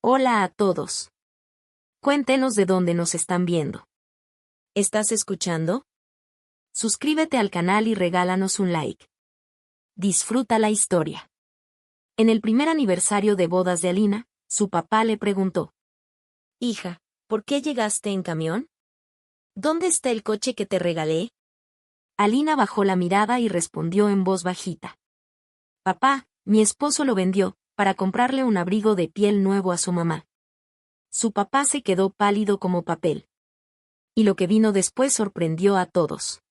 Hola a todos. Cuéntenos de dónde nos están viendo. ¿Estás escuchando? Suscríbete al canal y regálanos un like. Disfruta la historia. En el primer aniversario de bodas de Alina, su papá le preguntó: Hija, ¿por qué llegaste en camión? ¿Dónde está el coche que te regalé? Alina bajó la mirada y respondió en voz bajita: Papá, mi esposo lo vendió, para comprarle un abrigo de piel nuevo a su mamá. Su papá se quedó pálido como papel. Y lo que vino después sorprendió a todos.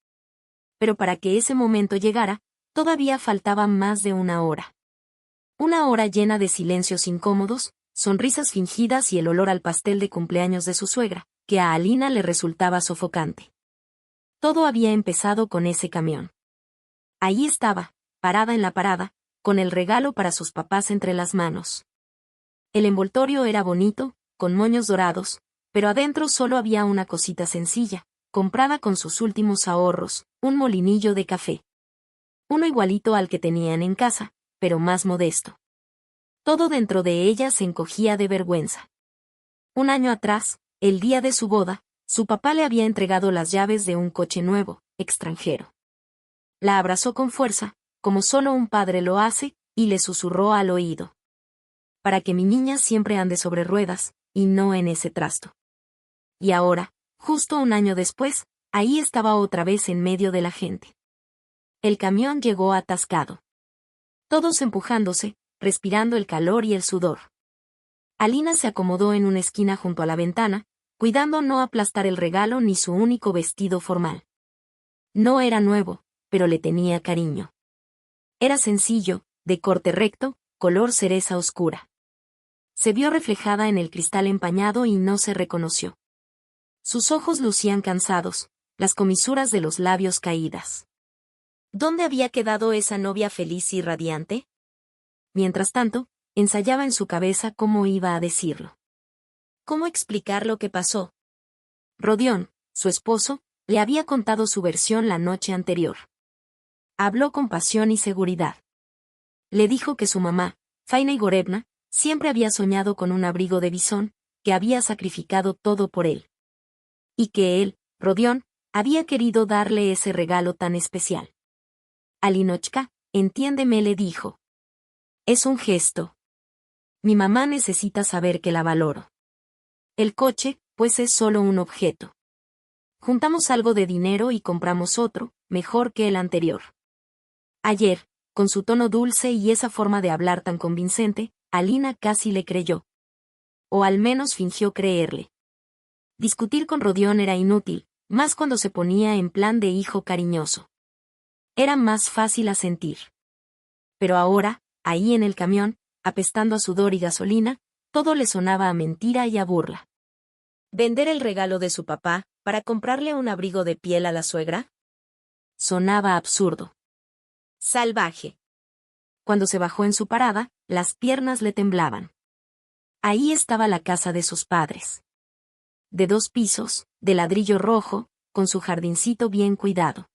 Pero para que ese momento llegara, todavía faltaba más de una hora. Una hora llena de silencios incómodos, sonrisas fingidas y el olor al pastel de cumpleaños de su suegra, que a Alina le resultaba sofocante. Todo había empezado con ese camión. Ahí estaba, parada en la parada, con el regalo para sus papás entre las manos. El envoltorio era bonito, con moños dorados, pero adentro solo había una cosita sencilla, comprada con sus últimos ahorros, un molinillo de café. Uno igualito al que tenían en casa, pero más modesto. Todo dentro de ella se encogía de vergüenza. Un año atrás, el día de su boda, su papá le había entregado las llaves de un coche nuevo, extranjero. La abrazó con fuerza, como solo un padre lo hace, y le susurró al oído: Para que mi niña siempre ande sobre ruedas, y no en ese trasto. Y ahora, justo un año después, ahí estaba otra vez en medio de la gente. El camión llegó atascado. Todos empujándose, respirando el calor y el sudor. Alina se acomodó en una esquina junto a la ventana, cuidando no aplastar el regalo ni su único vestido formal. No era nuevo, pero le tenía cariño. Era sencillo, de corte recto, color cereza oscura. Se vio reflejada en el cristal empañado y no se reconoció. Sus ojos lucían cansados, las comisuras de los labios caídas. ¿Dónde había quedado esa novia feliz y radiante? Mientras tanto, ensayaba en su cabeza cómo iba a decirlo. ¿Cómo explicar lo que pasó? Rodión, su esposo, le había contado su versión la noche anterior. Habló con pasión y seguridad. Le dijo que su mamá, Faina Igorevna, siempre había soñado con un abrigo de bisón, que había sacrificado todo por él. Y que él, Rodión, había querido darle ese regalo tan especial. Alinochka, entiéndeme, le dijo. Es un gesto. Mi mamá necesita saber que la valoro. El coche, pues es solo un objeto. Juntamos algo de dinero y compramos otro, mejor que el anterior. Ayer, con su tono dulce y esa forma de hablar tan convincente, Alina casi le creyó. O al menos fingió creerle. Discutir con Rodión era inútil, más cuando se ponía en plan de hijo cariñoso. Era más fácil asentir. Pero ahora, ahí en el camión, apestando a sudor y gasolina, todo le sonaba a mentira y a burla. ¿Vender el regalo de su papá, para comprarle un abrigo de piel a la suegra? Sonaba absurdo. Salvaje. Cuando se bajó en su parada, las piernas le temblaban. Ahí estaba la casa de sus padres. De 2 pisos, de ladrillo rojo, con su jardincito bien cuidado.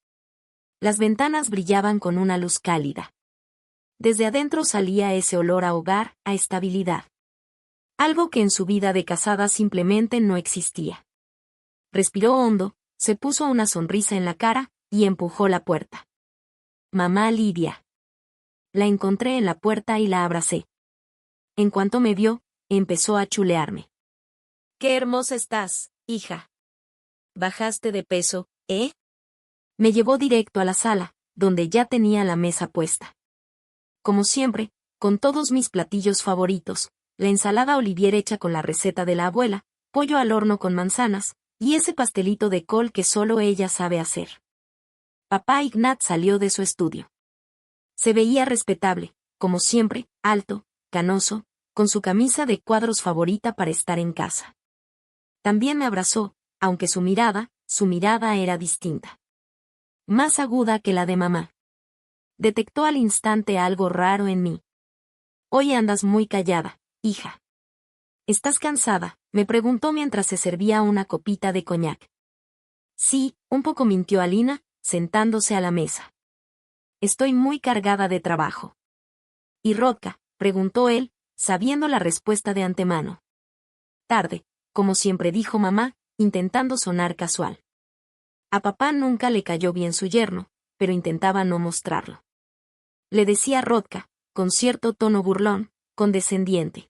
Las ventanas brillaban con una luz cálida. Desde adentro salía ese olor a hogar, a estabilidad. Algo que en su vida de casada simplemente no existía. Respiró hondo, se puso una sonrisa en la cara, y empujó la puerta. Mamá Lidia. La encontré en la puerta y la abracé. En cuanto me vio, empezó a chulearme. ¡Qué hermosa estás, hija! ¿Bajaste de peso, eh? Me llevó directo a la sala, donde ya tenía la mesa puesta. Como siempre, con todos mis platillos favoritos, la ensalada Olivier hecha con la receta de la abuela, pollo al horno con manzanas, y ese pastelito de col que solo ella sabe hacer. Papá Ignat salió de su estudio. Se veía respetable, como siempre, alto, canoso, con su camisa de cuadros favorita para estar en casa. También me abrazó, aunque su mirada era distinta. Más aguda que la de mamá. Detectó al instante algo raro en mí. Hoy andas muy callada, hija. ¿Estás cansada?, me preguntó mientras se servía una copita de coñac. Sí, un poco, mintió Alina, sentándose a la mesa. Estoy muy cargada de trabajo. ¿Y Rodka?, preguntó él, sabiendo la respuesta de antemano. Tarde, como siempre dijo mamá, intentando sonar casual. A papá nunca le cayó bien su yerno, pero intentaba no mostrarlo. Le decía Rodka, con cierto tono burlón, condescendiente.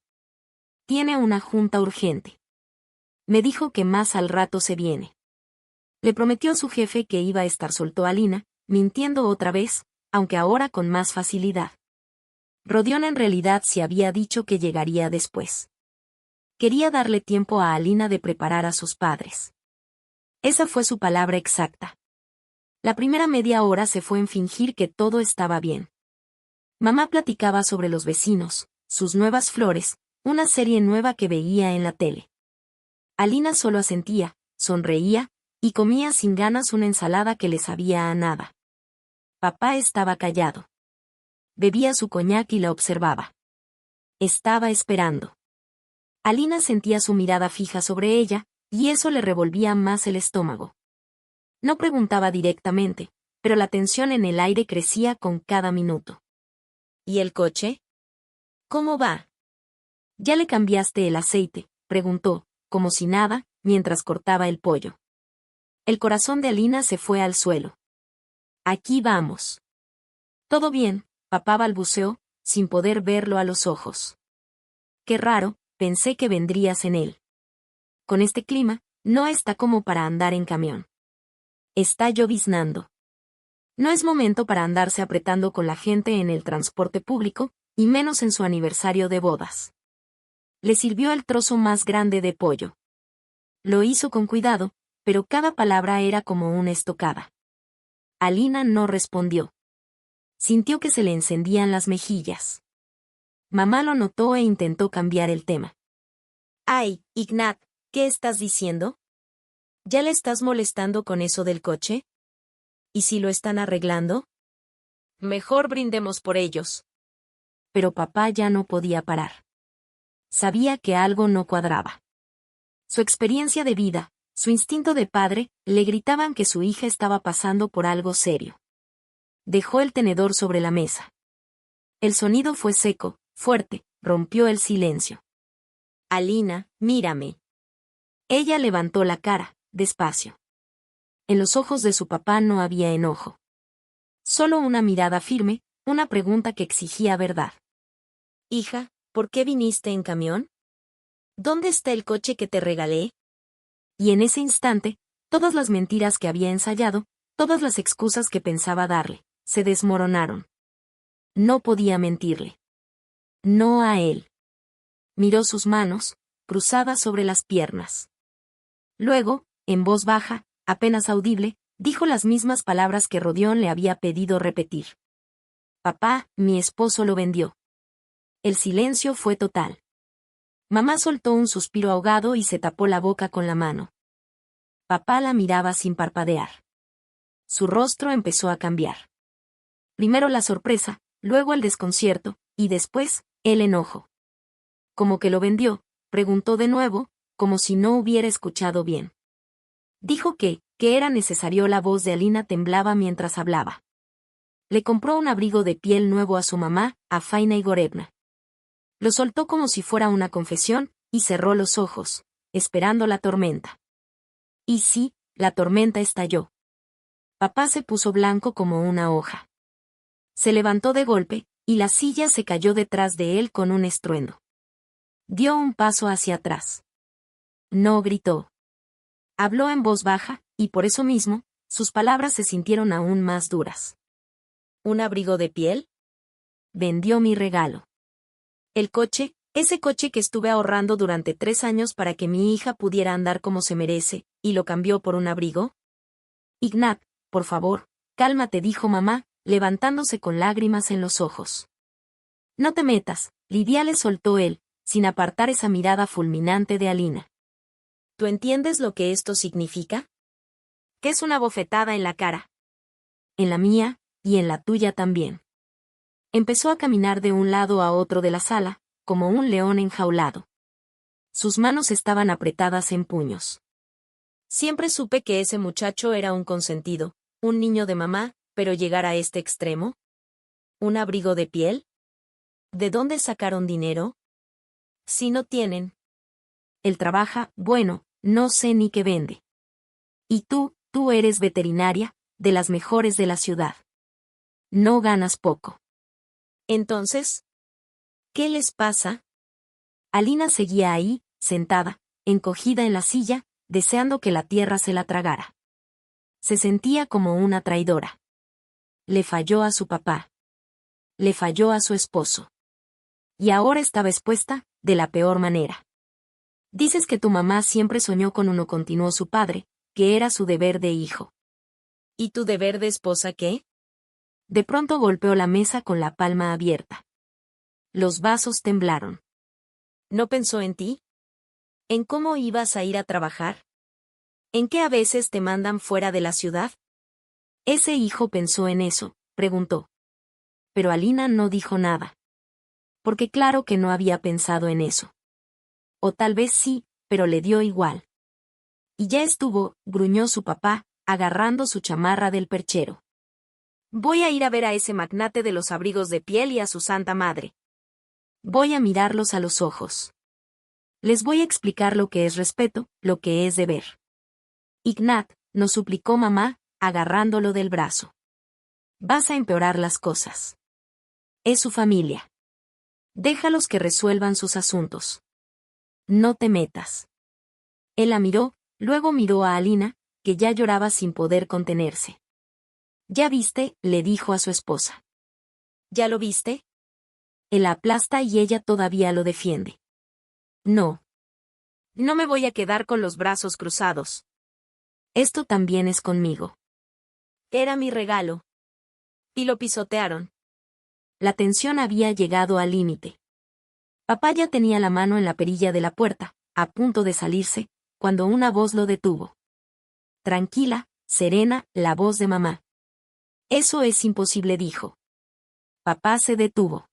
Tiene una junta urgente. Me dijo que más al rato se viene. Le prometió a su jefe que iba a estar, soltó a Lina, mintiendo otra vez, aunque ahora con más facilidad. Rodion en realidad se había dicho que llegaría después. Quería darle tiempo a Alina de preparar a sus padres. Esa fue su palabra exacta. La primera media hora se fue en fingir que todo estaba bien. Mamá platicaba sobre los vecinos, sus nuevas flores, una serie nueva que veía en la tele. Alina solo asentía, sonreía, y comía sin ganas una ensalada que le sabía a nada. Papá estaba callado. Bebía su coñac y la observaba. Estaba esperando. Alina sentía su mirada fija sobre ella, y eso le revolvía más el estómago. No preguntaba directamente, pero la tensión en el aire crecía con cada minuto. ¿Y el coche? ¿Cómo va? ¿Ya le cambiaste el aceite?, preguntó, como si nada, mientras cortaba el pollo. El corazón de Alina se fue al suelo. Aquí vamos. Todo bien, papá balbuceó, sin poder verlo a los ojos. Qué raro, pensé que vendrías en él. Con este clima, no está como para andar en camión. Está lloviznando. No es momento para andarse apretando con la gente en el transporte público, y menos en su aniversario de bodas. Le sirvió el trozo más grande de pollo. Lo hizo con cuidado, pero cada palabra era como una estocada. Alina no respondió. Sintió que se le encendían las mejillas. Mamá lo notó e intentó cambiar el tema. Ay, Ignat, ¿qué estás diciendo? ¿Ya le estás molestando con eso del coche? ¿Y si lo están arreglando? Mejor brindemos por ellos. Pero papá ya no podía parar. Sabía que algo no cuadraba. Su experiencia de vida, su instinto de padre, le gritaban que su hija estaba pasando por algo serio. Dejó el tenedor sobre la mesa. El sonido fue seco, fuerte, rompió el silencio. Alina, mírame. Ella levantó la cara, despacio. En los ojos de su papá no había enojo. Solo una mirada firme, una pregunta que exigía verdad. Hija, ¿por qué viniste en camión? ¿Dónde está el coche que te regalé? Y en ese instante, todas las mentiras que había ensayado, todas las excusas que pensaba darle, se desmoronaron. No podía mentirle. No a él. Miró sus manos, cruzadas sobre las piernas. Luego, en voz baja, apenas audible, dijo las mismas palabras que Rodion le había pedido repetir. Papá, mi esposo lo vendió. El silencio fue total. Mamá soltó un suspiro ahogado y se tapó la boca con la mano. Papá la miraba sin parpadear. Su rostro empezó a cambiar. Primero la sorpresa, luego el desconcierto, y después, el enojo. ¿Cómo que lo vendió?, preguntó de nuevo, como si no hubiera escuchado bien. Dijo que era necesario. La voz de Alina temblaba mientras hablaba. Le compró un abrigo de piel nuevo a su mamá, a Faina Igorevna. Lo soltó como si fuera una confesión, y cerró los ojos, esperando la tormenta. Y sí, la tormenta estalló. Papá se puso blanco como una hoja. Se levantó de golpe, y la silla se cayó detrás de él con un estruendo. Dio un paso hacia atrás. No gritó. Habló en voz baja, y por eso mismo, sus palabras se sintieron aún más duras. ¿Un abrigo de piel? Vendió mi regalo. El coche, ese coche que estuve ahorrando durante 3 años para que mi hija pudiera andar como se merece, ¿y lo cambió por un abrigo? Ignat, por favor, cálmate, dijo mamá, levantándose con lágrimas en los ojos. No te metas, Lidia, le soltó él, sin apartar esa mirada fulminante de Alina. ¿Tú entiendes lo que esto significa? Que es una bofetada en la cara. En la mía, y en la tuya también. Empezó a caminar de un lado a otro de la sala, como un león enjaulado. Sus manos estaban apretadas en puños. Siempre supe que ese muchacho era un consentido, un niño de mamá, pero llegar a este extremo. ¿Un abrigo de piel? ¿De dónde sacaron dinero? Si no tienen. Él trabaja, bueno, no sé ni qué vende. Y tú eres veterinaria, de las mejores de la ciudad. No ganas poco. Entonces, ¿qué les pasa? Alina seguía ahí, sentada, encogida en la silla, deseando que la tierra se la tragara. Se sentía como una traidora. Le falló a su papá. Le falló a su esposo. Y ahora estaba expuesta, de la peor manera. Dices que tu mamá siempre soñó con uno, continuó su padre, que era su deber de hijo. ¿Y tu deber de esposa qué? De pronto golpeó la mesa con la palma abierta. Los vasos temblaron. ¿No pensó en ti? ¿En cómo ibas a ir a trabajar? ¿En qué a veces te mandan fuera de la ciudad? ¿Ese hijo pensó en eso? Preguntó. Pero Alina no dijo nada. Porque claro que no había pensado en eso. O tal vez sí, pero le dio igual. Y ya estuvo, gruñó su papá, agarrando su chamarra del perchero. Voy a ir a ver a ese magnate de los abrigos de piel y a su santa madre. Voy a mirarlos a los ojos. Les voy a explicar lo que es respeto, lo que es deber. Ignat, nos suplicó mamá, agarrándolo del brazo. Vas a empeorar las cosas. Es su familia. Déjalos que resuelvan sus asuntos. No te metas. Él la miró, luego miró a Alina, que ya lloraba sin poder contenerse. ¿Ya viste?, le dijo a su esposa. ¿Ya lo viste? Él la aplasta y ella todavía lo defiende. No. No me voy a quedar con los brazos cruzados. Esto también es conmigo. Era mi regalo. Y lo pisotearon. La tensión había llegado al límite. Papá ya tenía la mano en la perilla de la puerta, a punto de salirse, cuando una voz lo detuvo. Tranquila, serena, la voz de mamá. Eso es imposible, dijo. Papá se detuvo.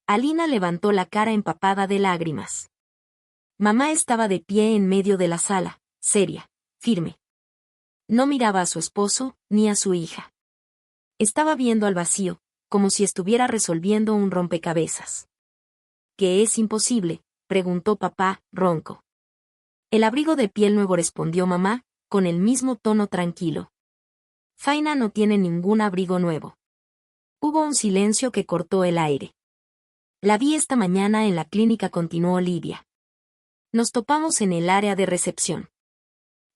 Alina levantó la cara empapada de lágrimas. Mamá estaba de pie en medio de la sala, seria, firme. No miraba a su esposo, ni a su hija. Estaba viendo al vacío, como si estuviera resolviendo un rompecabezas. ¿Qué es imposible?, preguntó papá, ronco. El abrigo de piel nuevo, respondió mamá, con el mismo tono tranquilo. Faina no tiene ningún abrigo nuevo. Hubo un silencio que cortó el aire. La vi esta mañana en la clínica, continuó Lidia. Nos topamos en el área de recepción.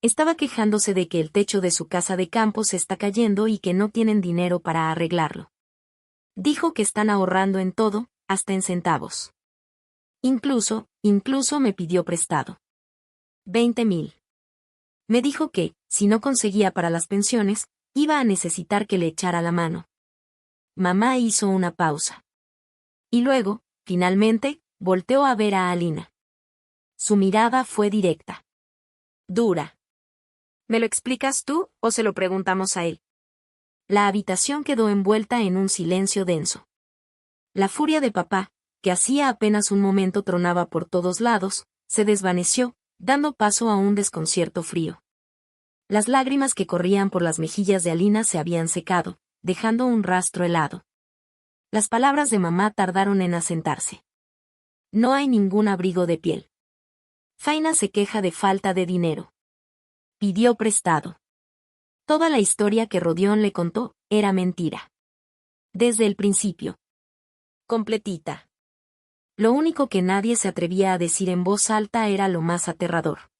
Estaba quejándose de que el techo de su casa de campo se está cayendo y que no tienen dinero para arreglarlo. Dijo que están ahorrando en todo, hasta en centavos. Incluso me pidió prestado. 20,000. Me dijo que, si no conseguía para las pensiones, iba a necesitar que le echara la mano. Mamá hizo una pausa. Y luego, finalmente, volteó a ver a Alina. Su mirada fue directa. Dura. ¿Me lo explicas tú, o se lo preguntamos a él? La habitación quedó envuelta en un silencio denso. La furia de papá, que hacía apenas un momento tronaba por todos lados, se desvaneció, dando paso a un desconcierto frío. Las lágrimas que corrían por las mejillas de Alina se habían secado, dejando un rastro helado. Las palabras de mamá tardaron en asentarse. No hay ningún abrigo de piel. Faina se queja de falta de dinero. Pidió prestado. Toda la historia que Rodión le contó era mentira. Desde el principio. Completita. Lo único que nadie se atrevía a decir en voz alta era lo más aterrador.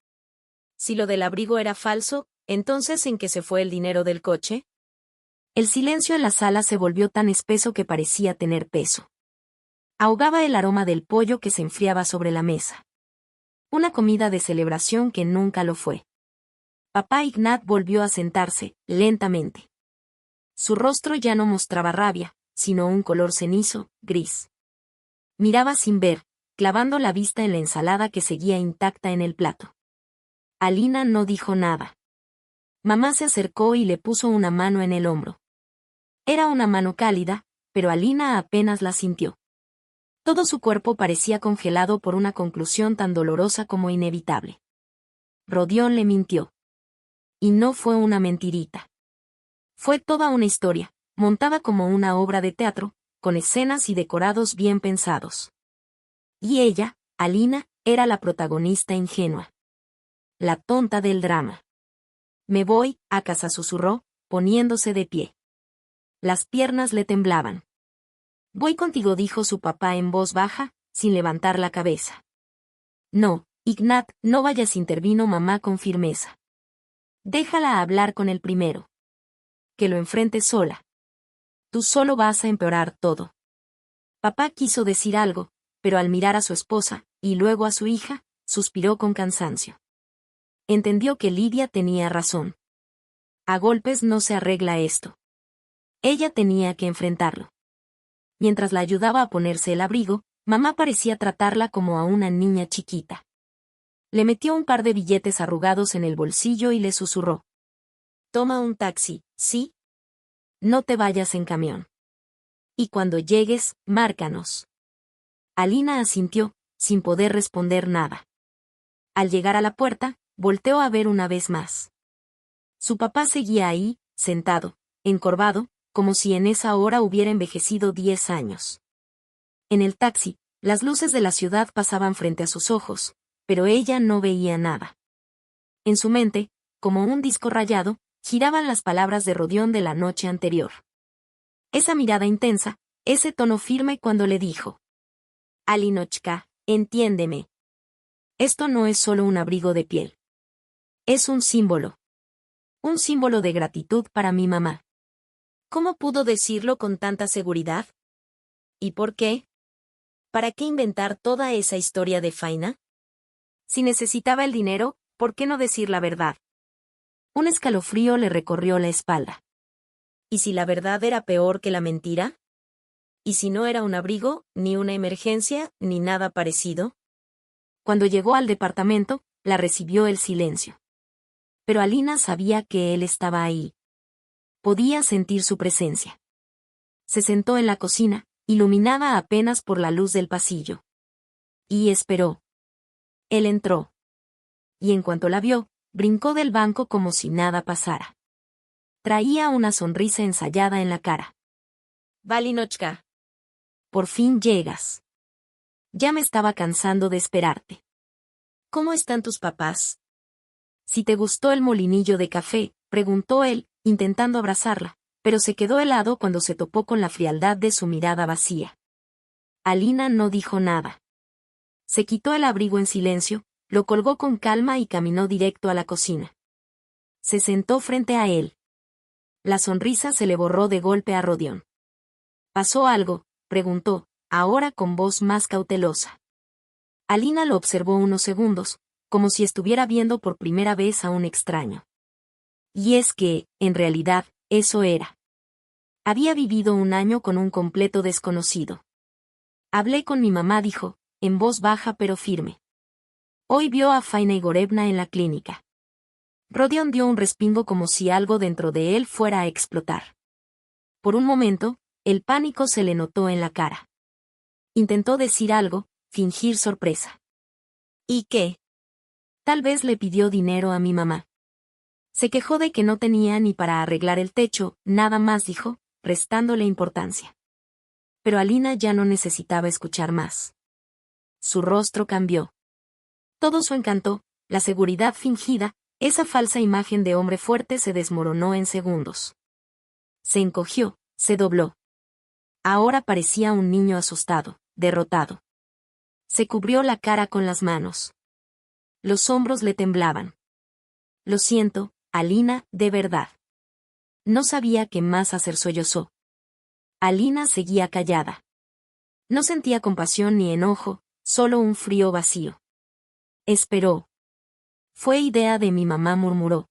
Si lo del abrigo era falso, ¿entonces en qué se fue el dinero del coche? El silencio en la sala se volvió tan espeso que parecía tener peso. Ahogaba el aroma del pollo que se enfriaba sobre la mesa. Una comida de celebración que nunca lo fue. Papá Ignat volvió a sentarse, lentamente. Su rostro ya no mostraba rabia, sino un color cenizo, gris. Miraba sin ver, clavando la vista en la ensalada que seguía intacta en el plato. Alina no dijo nada. Mamá se acercó y le puso una mano en el hombro. Era una mano cálida, pero Alina apenas la sintió. Todo su cuerpo parecía congelado por una conclusión tan dolorosa como inevitable. Rodión le mintió. Y no fue una mentirita. Fue toda una historia, montada como una obra de teatro, con escenas y decorados bien pensados. Y ella, Alina, era la protagonista ingenua. La tonta del drama. Me voy a casa, susurró, poniéndose de pie. Las piernas le temblaban. Voy contigo, dijo su papá en voz baja, sin levantar la cabeza. No, Ignat, no vayas, intervino mamá con firmeza. Déjala hablar con el primero. Que lo enfrente sola. Tú solo vas a empeorar todo. Papá quiso decir algo, pero al mirar a su esposa, y luego a su hija, suspiró con cansancio. Entendió que Lidia tenía razón. A golpes no se arregla esto. Ella tenía que enfrentarlo. Mientras la ayudaba a ponerse el abrigo, mamá parecía tratarla como a una niña chiquita. Le metió un par de billetes arrugados en el bolsillo y le susurró. Toma un taxi, ¿sí? No te vayas en camión. Y cuando llegues, márcanos. Alina asintió, sin poder responder nada. Al llegar a la puerta, volteó a ver una vez más. Su papá seguía ahí, sentado, encorvado, como si en esa hora hubiera envejecido 10 años. En el taxi, las luces de la ciudad pasaban frente a sus ojos, pero ella no veía nada. En su mente, como un disco rayado, giraban las palabras de Rodión de la noche anterior. Esa mirada intensa, ese tono firme cuando le dijo: Alinochka, entiéndeme. Esto no es solo un abrigo de piel. Es un símbolo. Un símbolo de gratitud para mi mamá. ¿Cómo pudo decirlo con tanta seguridad? ¿Y por qué? ¿Para qué inventar toda esa historia de faina? Si necesitaba el dinero, ¿por qué no decir la verdad? Un escalofrío le recorrió la espalda. ¿Y si la verdad era peor que la mentira? ¿Y si no era un abrigo, ni una emergencia, ni nada parecido? Cuando llegó al departamento, la recibió el silencio. Pero Alina sabía que él estaba ahí. Podía sentir su presencia. Se sentó en la cocina, iluminada apenas por la luz del pasillo. Y esperó. Él entró. Y en cuanto la vio, brincó del banco como si nada pasara. Traía una sonrisa ensayada en la cara. Valinochka. Por fin llegas. Ya me estaba cansando de esperarte. ¿Cómo están tus papás? Si te gustó el molinillo de café, preguntó él, intentando abrazarla, pero se quedó helado cuando se topó con la frialdad de su mirada vacía. Alina no dijo nada. Se quitó el abrigo en silencio, lo colgó con calma y caminó directo a la cocina. Se sentó frente a él. La sonrisa se le borró de golpe a Rodión. ¿Pasó algo?, preguntó, ahora con voz más cautelosa. Alina lo observó unos segundos, como si estuviera viendo por primera vez a un extraño. Y es que, en realidad, eso era. Había vivido un año con un completo desconocido. Hablé con mi mamá, dijo, en voz baja pero firme. Hoy vio a Faina Igorevna en la clínica. Rodión dio un respingo como si algo dentro de él fuera a explotar. Por un momento, el pánico se le notó en la cara. Intentó decir algo, fingir sorpresa. ¿Y qué? Tal vez le pidió dinero a mi mamá. Se quejó de que no tenía ni para arreglar el techo, nada más, dijo, restándole importancia. Pero Alina ya no necesitaba escuchar más. Su rostro cambió. Todo su encanto, la seguridad fingida, esa falsa imagen de hombre fuerte se desmoronó en segundos. Se encogió, se dobló. Ahora parecía un niño asustado, derrotado. Se cubrió la cara con las manos. Los hombros le temblaban. Lo siento, Alina, de verdad. No sabía qué más hacer, sollozó. Alina seguía callada. No sentía compasión ni enojo, solo un frío vacío. Esperó. Fue idea de mi mamá, murmuró.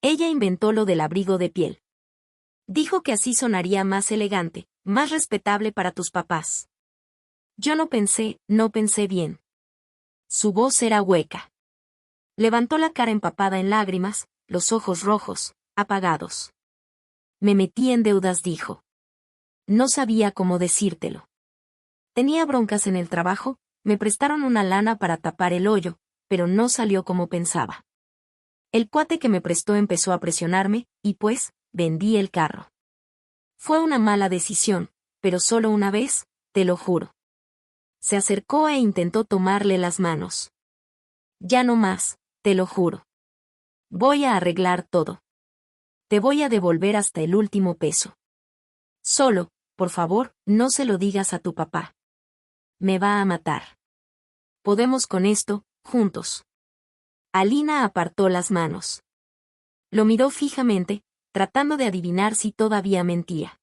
Ella inventó lo del abrigo de piel. Dijo que así sonaría más elegante, más respetable para tus papás. Yo no pensé bien. Su voz era hueca. Levantó la cara empapada en lágrimas, los ojos rojos, apagados. Me metí en deudas, dijo. No sabía cómo decírtelo. Tenía broncas en el trabajo, me prestaron una lana para tapar el hoyo, pero no salió como pensaba. El cuate que me prestó empezó a presionarme, y pues, vendí el carro. Fue una mala decisión, pero solo una vez, te lo juro. Se acercó e intentó tomarle las manos. Ya no más, te lo juro. Voy a arreglar todo. Te voy a devolver hasta el último peso. Solo, por favor, no se lo digas a tu papá. Me va a matar. Podemos con esto, juntos. Alina apartó las manos. Lo miró fijamente, tratando de adivinar si todavía mentía.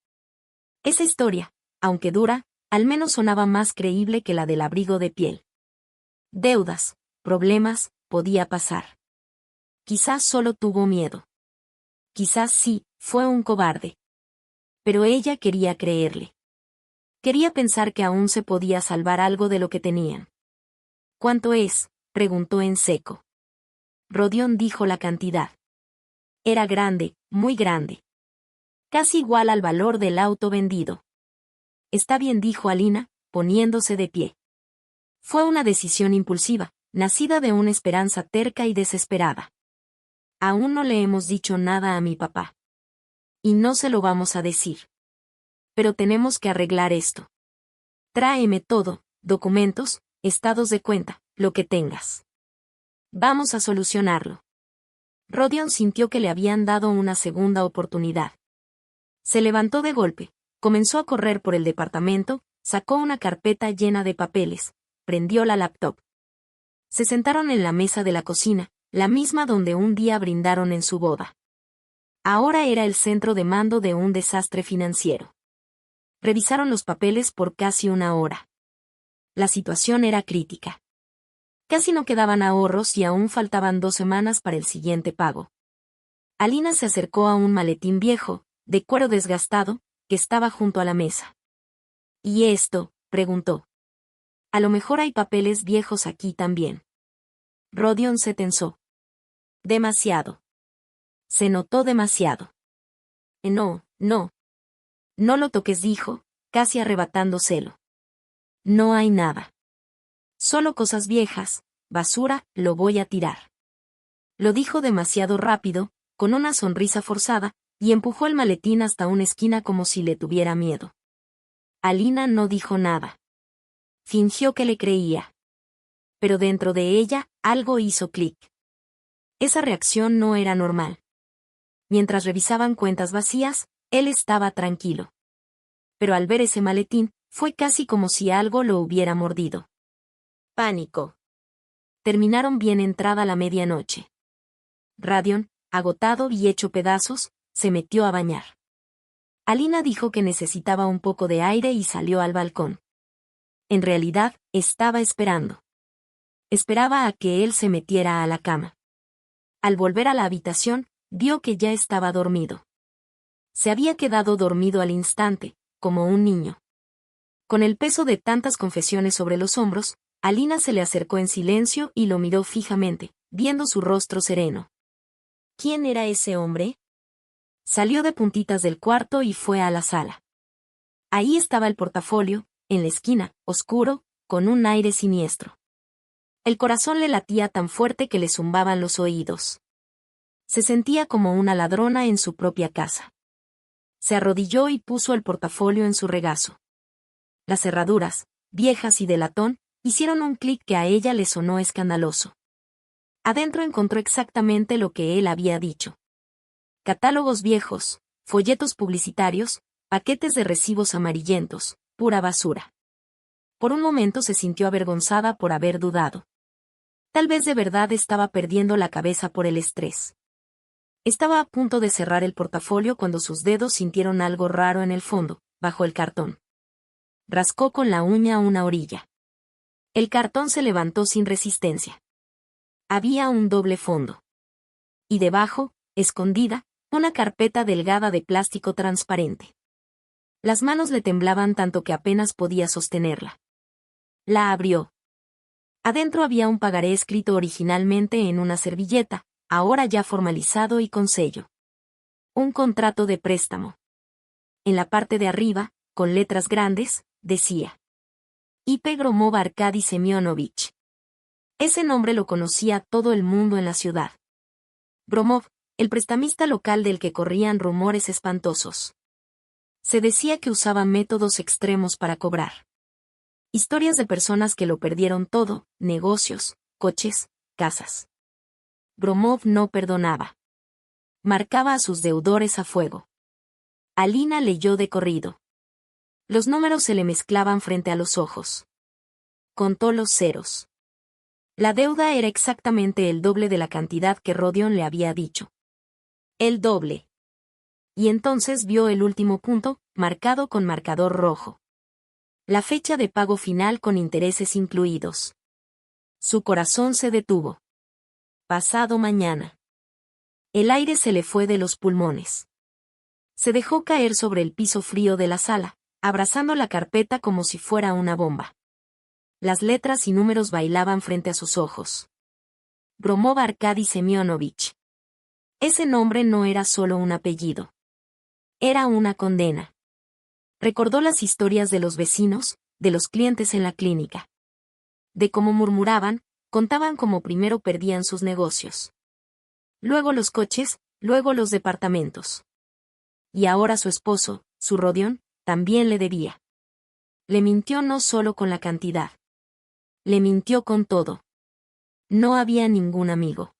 Esa historia, aunque dura, al menos sonaba más creíble que la del abrigo de piel. Deudas, problemas, podía pasar. Quizás solo tuvo miedo. Quizás sí, fue un cobarde. Pero ella quería creerle. Quería pensar que aún se podía salvar algo de lo que tenían. ¿Cuánto es?, preguntó en seco. Rodión dijo la cantidad. Era grande, muy grande. Casi igual al valor del auto vendido. Está bien, dijo Alina, poniéndose de pie. Fue una decisión impulsiva, nacida de una esperanza terca y desesperada. Aún no le hemos dicho nada a mi papá. Y no se lo vamos a decir. Pero tenemos que arreglar esto. Tráeme todo, documentos, estados de cuenta, lo que tengas. Vamos a solucionarlo. Rodion sintió que le habían dado una segunda oportunidad. Se levantó de golpe, comenzó a correr por el departamento, sacó una carpeta llena de papeles, prendió la laptop. Se sentaron en la mesa de la cocina, la misma donde un día brindaron en su boda. Ahora era el centro de mando de un desastre financiero. Revisaron los papeles por casi una hora. La situación era crítica. Casi no quedaban ahorros y aún faltaban 2 semanas para el siguiente pago. Alina se acercó a un maletín viejo, de cuero desgastado, que estaba junto a la mesa. ¿Y esto?, preguntó. A lo mejor hay papeles viejos aquí también. Rodion se tensó. Demasiado. Se notó demasiado. No, no. No lo toques, dijo, casi arrebatando celo. No hay nada. Solo cosas viejas, basura, lo voy a tirar. Lo dijo demasiado rápido, con una sonrisa forzada, y empujó el maletín hasta una esquina como si le tuviera miedo. Alina no dijo nada. Fingió que le creía. Pero dentro de ella, algo hizo clic. Esa reacción no era normal. Mientras revisaban cuentas vacías, él estaba tranquilo. Pero al ver ese maletín, fue casi como si algo lo hubiera mordido. Pánico. Terminaron bien entrada la medianoche. Rodion, agotado y hecho pedazos, se metió a bañar. Alina dijo que necesitaba un poco de aire y salió al balcón. En realidad, estaba esperando. Esperaba a que él se metiera a la cama. Al volver a la habitación, vio que ya estaba dormido. Se había quedado dormido al instante, como un niño. Con el peso de tantas confesiones sobre los hombros, Alina se le acercó en silencio y lo miró fijamente, viendo su rostro sereno. ¿Quién era ese hombre? Salió de puntitas del cuarto y fue a la sala. Ahí estaba el portafolio, en la esquina, oscuro, con un aire siniestro. El corazón le latía tan fuerte que le zumbaban los oídos. Se sentía como una ladrona en su propia casa. Se arrodilló y puso el portafolio en su regazo. Las cerraduras, viejas y de latón, hicieron un clic que a ella le sonó escandaloso. Adentro encontró exactamente lo que él había dicho. Catálogos viejos, folletos publicitarios, paquetes de recibos amarillentos, pura basura. Por un momento se sintió avergonzada por haber dudado. Tal vez de verdad estaba perdiendo la cabeza por el estrés. Estaba a punto de cerrar el portafolio cuando sus dedos sintieron algo raro en el fondo, bajo el cartón. Rascó con la uña una orilla. El cartón se levantó sin resistencia. Había un doble fondo. Y debajo, escondida, una carpeta delgada de plástico transparente. Las manos le temblaban tanto que apenas podía sostenerla. La abrió. Adentro había un pagaré escrito originalmente en una servilleta, ahora ya formalizado y con sello. Un contrato de préstamo. En la parte de arriba, con letras grandes, decía: I.P. Gromov Arkady Semyonovich. Ese nombre lo conocía todo el mundo en la ciudad. Gromov, el prestamista local del que corrían rumores espantosos. Se decía que usaba métodos extremos para cobrar. Historias de personas que lo perdieron todo, negocios, coches, casas. Gromov no perdonaba. Marcaba a sus deudores a fuego. Alina leyó de corrido. Los números se le mezclaban frente a los ojos. Contó los ceros. La deuda era exactamente el doble de la cantidad que Rodion le había dicho. El doble. Y entonces vio el último punto, marcado con marcador rojo. La fecha de pago final con intereses incluidos. Su corazón se detuvo. Pasado mañana. El aire se le fue de los pulmones. Se dejó caer sobre el piso frío de la sala, abrazando la carpeta como si fuera una bomba. Las letras y números bailaban frente a sus ojos. Gromov Arkady Semyonovich. Ese nombre no era solo un apellido. Era una condena. Recordó las historias de los vecinos, de los clientes en la clínica. De cómo murmuraban, contaban cómo primero perdían sus negocios. Luego los coches, luego los departamentos. Y ahora su esposo, su Rodion, también le debía. Le mintió no solo con la cantidad. Le mintió con todo. No había ningún amigo.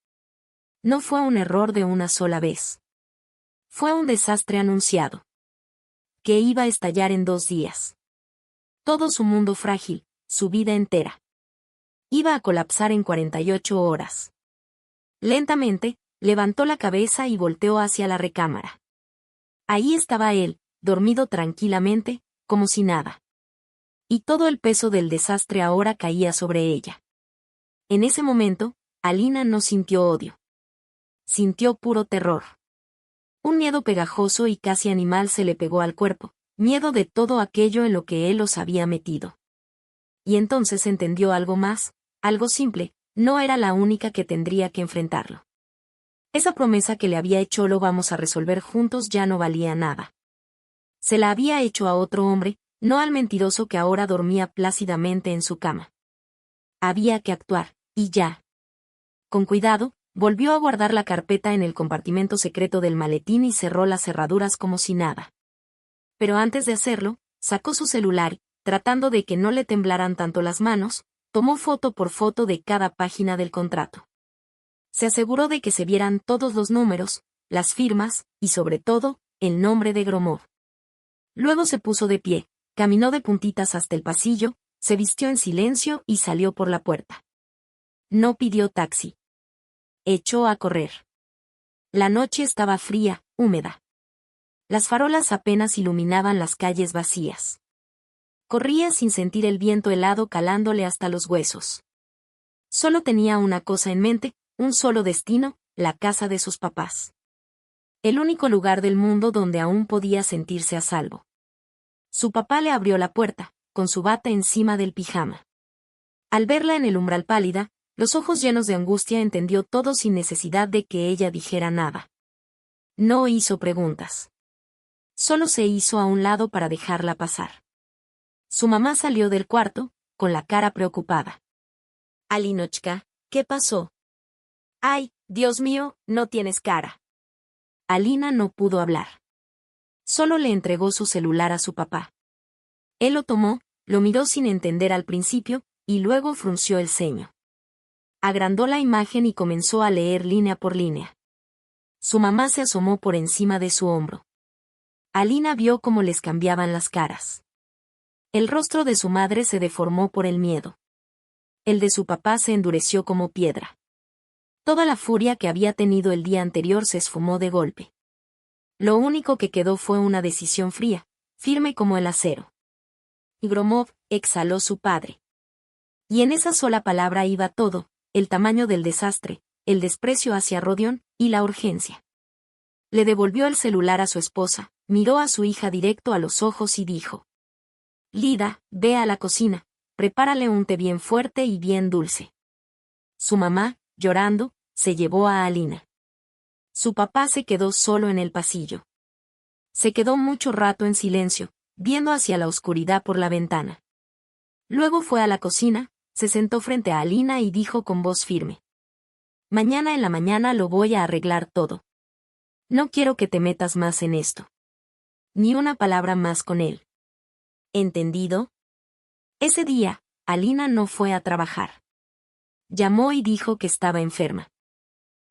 No fue un error de una sola vez. Fue un desastre anunciado. Que iba a estallar en 2 días. Todo su mundo frágil, su vida entera. Iba a colapsar en 48 horas. Lentamente, levantó la cabeza y volteó hacia la recámara. Ahí estaba él, dormido tranquilamente, como si nada. Y todo el peso del desastre ahora caía sobre ella. En ese momento, Alina no sintió odio. Sintió puro terror. Un miedo pegajoso y casi animal se le pegó al cuerpo, miedo de todo aquello en lo que él los había metido. Y entonces entendió algo más, algo simple, no era la única que tendría que enfrentarlo. Esa promesa que le había hecho lo vamos a resolver juntos ya no valía nada. Se la había hecho a otro hombre, no al mentiroso que ahora dormía plácidamente en su cama. Había que actuar, y ya. Con cuidado, volvió a guardar la carpeta en el compartimento secreto del maletín y cerró las cerraduras como si nada. Pero antes de hacerlo, sacó su celular y, tratando de que no le temblaran tanto las manos, tomó foto por foto de cada página del contrato. Se aseguró de que se vieran todos los números, las firmas, y sobre todo, el nombre de Gromov. Luego se puso de pie, caminó de puntitas hasta el pasillo, se vistió en silencio y salió por la puerta. No pidió taxi. Echó a correr. La noche estaba fría, húmeda. Las farolas apenas iluminaban las calles vacías. Corría sin sentir el viento helado calándole hasta los huesos. Solo tenía una cosa en mente, un solo destino, la casa de sus papás. El único lugar del mundo donde aún podía sentirse a salvo. Su papá le abrió la puerta, con su bata encima del pijama. Al verla en el umbral pálida, los ojos llenos de angustia, entendió todo sin necesidad de que ella dijera nada. No hizo preguntas. Solo se hizo a un lado para dejarla pasar. Su mamá salió del cuarto, con la cara preocupada. Alinochka, ¿qué pasó? Ay, Dios mío, no tienes cara. Alina no pudo hablar. Solo le entregó su celular a su papá. Él lo tomó, lo miró sin entender al principio, y luego frunció el ceño. Agrandó la imagen y comenzó a leer línea por línea. Su mamá se asomó por encima de su hombro. Alina vio cómo les cambiaban las caras. El rostro de su madre se deformó por el miedo. El de su papá se endureció como piedra. Toda la furia que había tenido el día anterior se esfumó de golpe. Lo único que quedó fue una decisión fría, firme como el acero. Y Gromov, exhaló su padre. Y en esa sola palabra iba todo, el tamaño del desastre, el desprecio hacia Rodion, y la urgencia. Le devolvió el celular a su esposa, miró a su hija directo a los ojos y dijo: Lida, ve a la cocina, prepárale un té bien fuerte y bien dulce. Su mamá, llorando, se llevó a Alina. Su papá se quedó solo en el pasillo. Se quedó mucho rato en silencio, viendo hacia la oscuridad por la ventana. Luego fue a la cocina, se sentó frente a Alina y dijo con voz firme: Mañana en la mañana lo voy a arreglar todo. No quiero que te metas más en esto. Ni una palabra más con él. ¿Entendido? Ese día, Alina no fue a trabajar. Llamó y dijo que estaba enferma.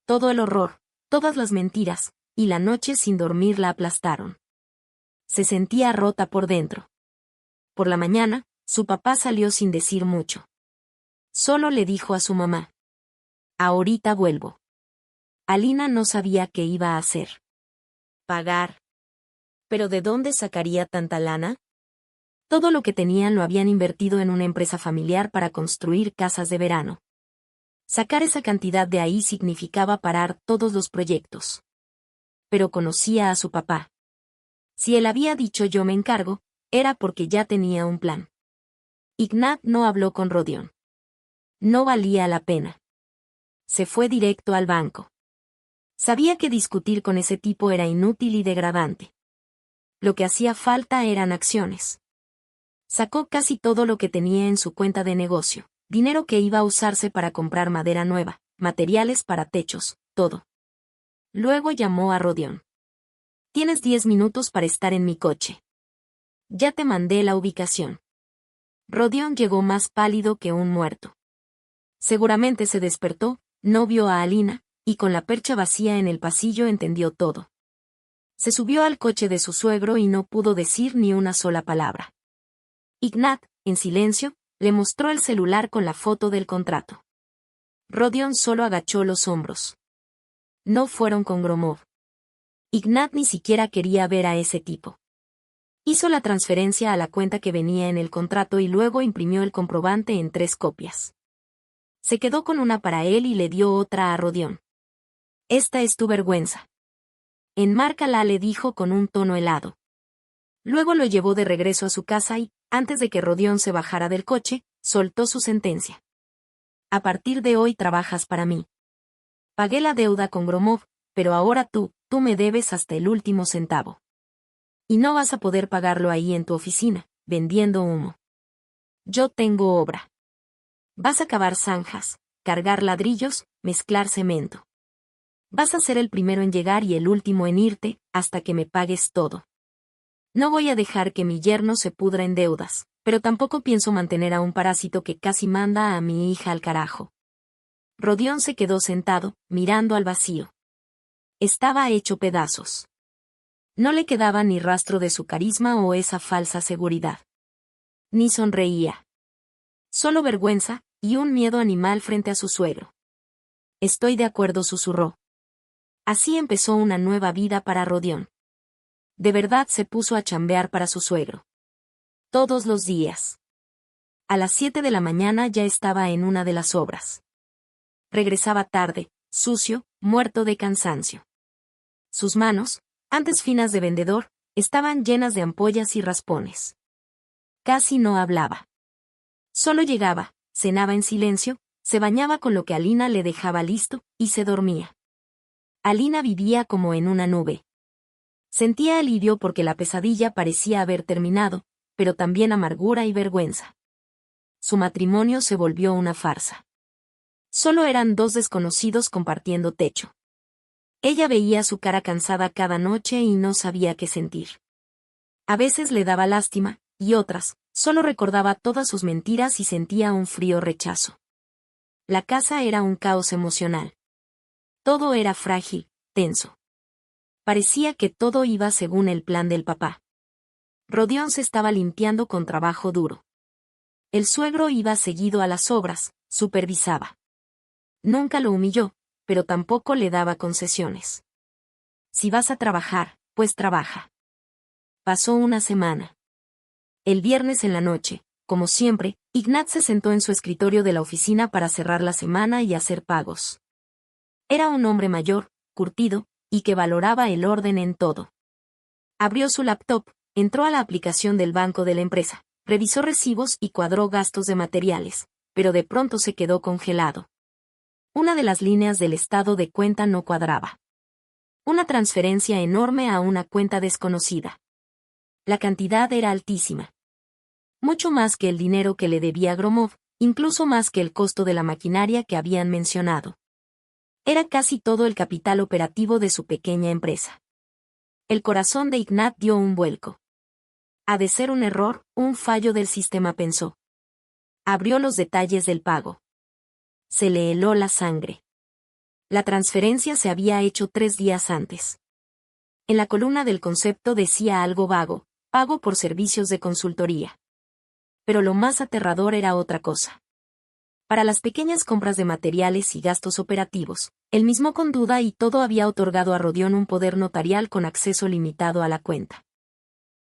Todo el horror, todas las mentiras, y la noche sin dormir la aplastaron. Se sentía rota por dentro. Por la mañana, su papá salió sin decir mucho. Solo le dijo a su mamá: «Ahorita vuelvo». Alina no sabía qué iba a hacer. Pagar. ¿Pero de dónde sacaría tanta lana? Todo lo que tenían lo habían invertido en una empresa familiar para construir casas de verano. Sacar esa cantidad de ahí significaba parar todos los proyectos. Pero conocía a su papá. Si él había dicho «yo me encargo», era porque ya tenía un plan. Ignat no habló con Rodion. No valía la pena. Se fue directo al banco. Sabía que discutir con ese tipo era inútil y degradante. Lo que hacía falta eran acciones. Sacó casi todo lo que tenía en su cuenta de negocio, dinero que iba a usarse para comprar madera nueva, materiales para techos, todo. Luego llamó a Rodion. «Tienes 10 minutos para estar en mi coche. Ya te mandé la ubicación». Rodion llegó más pálido que un muerto. Seguramente se despertó, no vio a Alina, y con la percha vacía en el pasillo entendió todo. Se subió al coche de su suegro y no pudo decir ni una sola palabra. Ignat, en silencio, le mostró el celular con la foto del contrato. Rodion solo agachó los hombros. No fueron con Gromov. Ignat ni siquiera quería ver a ese tipo. Hizo la transferencia a la cuenta que venía en el contrato y luego imprimió el comprobante en 3 copias. Se quedó con una para él y le dio otra a Rodion. «Esta es tu vergüenza». «Enmárcala», le dijo con un tono helado. Luego lo llevó de regreso a su casa y, antes de que Rodion se bajara del coche, soltó su sentencia. «A partir de hoy trabajas para mí. Pagué la deuda con Gromov, pero ahora tú me debes hasta el último centavo. Y no vas a poder pagarlo ahí en tu oficina, vendiendo humo. Yo tengo obra. Vas a cavar zanjas, cargar ladrillos, mezclar cemento. Vas a ser el primero en llegar y el último en irte, hasta que me pagues todo. No voy a dejar que mi yerno se pudra en deudas, pero tampoco pienso mantener a un parásito que casi manda a mi hija al carajo». Rodion se quedó sentado, mirando al vacío. Estaba hecho pedazos. No le quedaba ni rastro de su carisma o esa falsa seguridad. Ni sonreía. Solo vergüenza, y un miedo animal frente a su suegro. «Estoy de acuerdo», susurró. Así empezó una nueva vida para Rodion. De verdad se puso a chambear para su suegro. Todos los días. A las 7 de la mañana ya estaba en una de las obras. Regresaba tarde, sucio, muerto de cansancio. Sus manos, antes finas de vendedor, estaban llenas de ampollas y raspones. Casi no hablaba. Solo llegaba, cenaba en silencio, se bañaba con lo que Alina le dejaba listo, y se dormía. Alina vivía como en una nube. Sentía alivio porque la pesadilla parecía haber terminado, pero también amargura y vergüenza. Su matrimonio se volvió una farsa. Solo eran 2 desconocidos compartiendo techo. Ella veía su cara cansada cada noche y no sabía qué sentir. A veces le daba lástima, y otras, solo recordaba todas sus mentiras y sentía un frío rechazo. La casa era un caos emocional. Todo era frágil, tenso. Parecía que todo iba según el plan del papá. Rodion se estaba limpiando con trabajo duro. El suegro iba seguido a las obras, supervisaba. Nunca lo humilló, pero tampoco le daba concesiones. «Si vas a trabajar, pues trabaja». Pasó una semana. El viernes en la noche, como siempre, Ignat se sentó en su escritorio de la oficina para cerrar la semana y hacer pagos. Era un hombre mayor, curtido, y que valoraba el orden en todo. Abrió su laptop, entró a la aplicación del banco de la empresa, revisó recibos y cuadró gastos de materiales, pero de pronto se quedó congelado. Una de las líneas del estado de cuenta no cuadraba. Una transferencia enorme a una cuenta desconocida. La cantidad era altísima. Mucho más que el dinero que le debía Gromov, incluso más que el costo de la maquinaria que habían mencionado. Era casi todo el capital operativo de su pequeña empresa. El corazón de Ignat dio un vuelco. Ha de ser un error, un fallo del sistema, pensó. Abrió los detalles del pago. Se le heló la sangre. La transferencia se había hecho 3 días antes. En la columna del concepto decía algo vago: pago por servicios de consultoría. Pero lo más aterrador era otra cosa. Para las pequeñas compras de materiales y gastos operativos, él mismo con duda y todo había otorgado a Rodion un poder notarial con acceso limitado a la cuenta.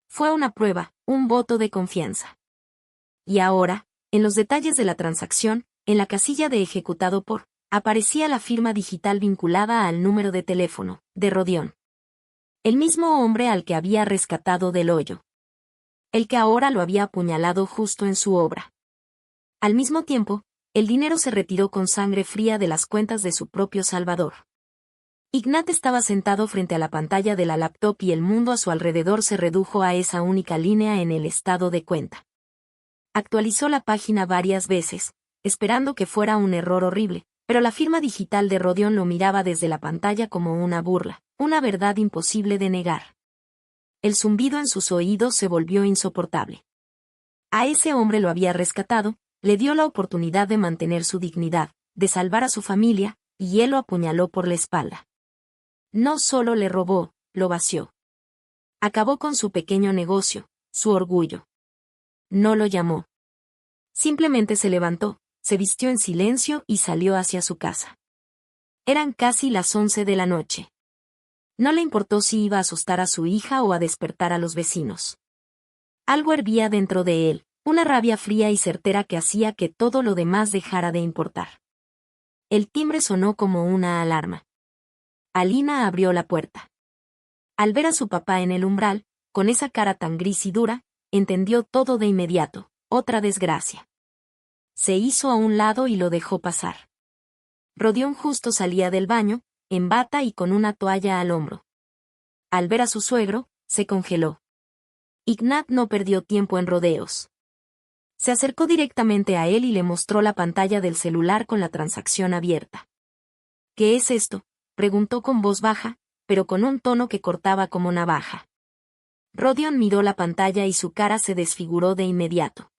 Fue una prueba, un voto de confianza. Y ahora, en los detalles de la transacción, en la casilla de ejecutado por, aparecía la firma digital vinculada al número de teléfono, de Rodion. El mismo hombre al que había rescatado del hoyo. El que ahora lo había apuñalado justo en su obra. Al mismo tiempo, el dinero se retiró con sangre fría de las cuentas de su propio salvador. Ignat estaba sentado frente a la pantalla de la laptop y el mundo a su alrededor se redujo a esa única línea en el estado de cuenta. Actualizó la página varias veces, esperando que fuera un error horrible, pero la firma digital de Rodion lo miraba desde la pantalla como una burla, una verdad imposible de negar. El zumbido en sus oídos se volvió insoportable. A ese hombre lo había rescatado, le dio la oportunidad de mantener su dignidad, de salvar a su familia, y él lo apuñaló por la espalda. No solo le robó, lo vació. Acabó con su pequeño negocio, su orgullo. No lo llamó. Simplemente se levantó, se vistió en silencio y salió hacia su casa. Eran casi las 11 de la noche. No le importó si iba a asustar a su hija o a despertar a los vecinos. Algo hervía dentro de él, una rabia fría y certera que hacía que todo lo demás dejara de importar. El timbre sonó como una alarma. Alina abrió la puerta. Al ver a su papá en el umbral, con esa cara tan gris y dura, entendió todo de inmediato: otra desgracia. Se hizo a un lado y lo dejó pasar. Rodion justo salía del baño, en bata y con una toalla al hombro. Al ver a su suegro, se congeló. Ignat no perdió tiempo en rodeos. Se acercó directamente a él y le mostró la pantalla del celular con la transacción abierta. ¿Qué es esto?, preguntó con voz baja, pero con un tono que cortaba como navaja. Rodion miró la pantalla y su cara se desfiguró de inmediato.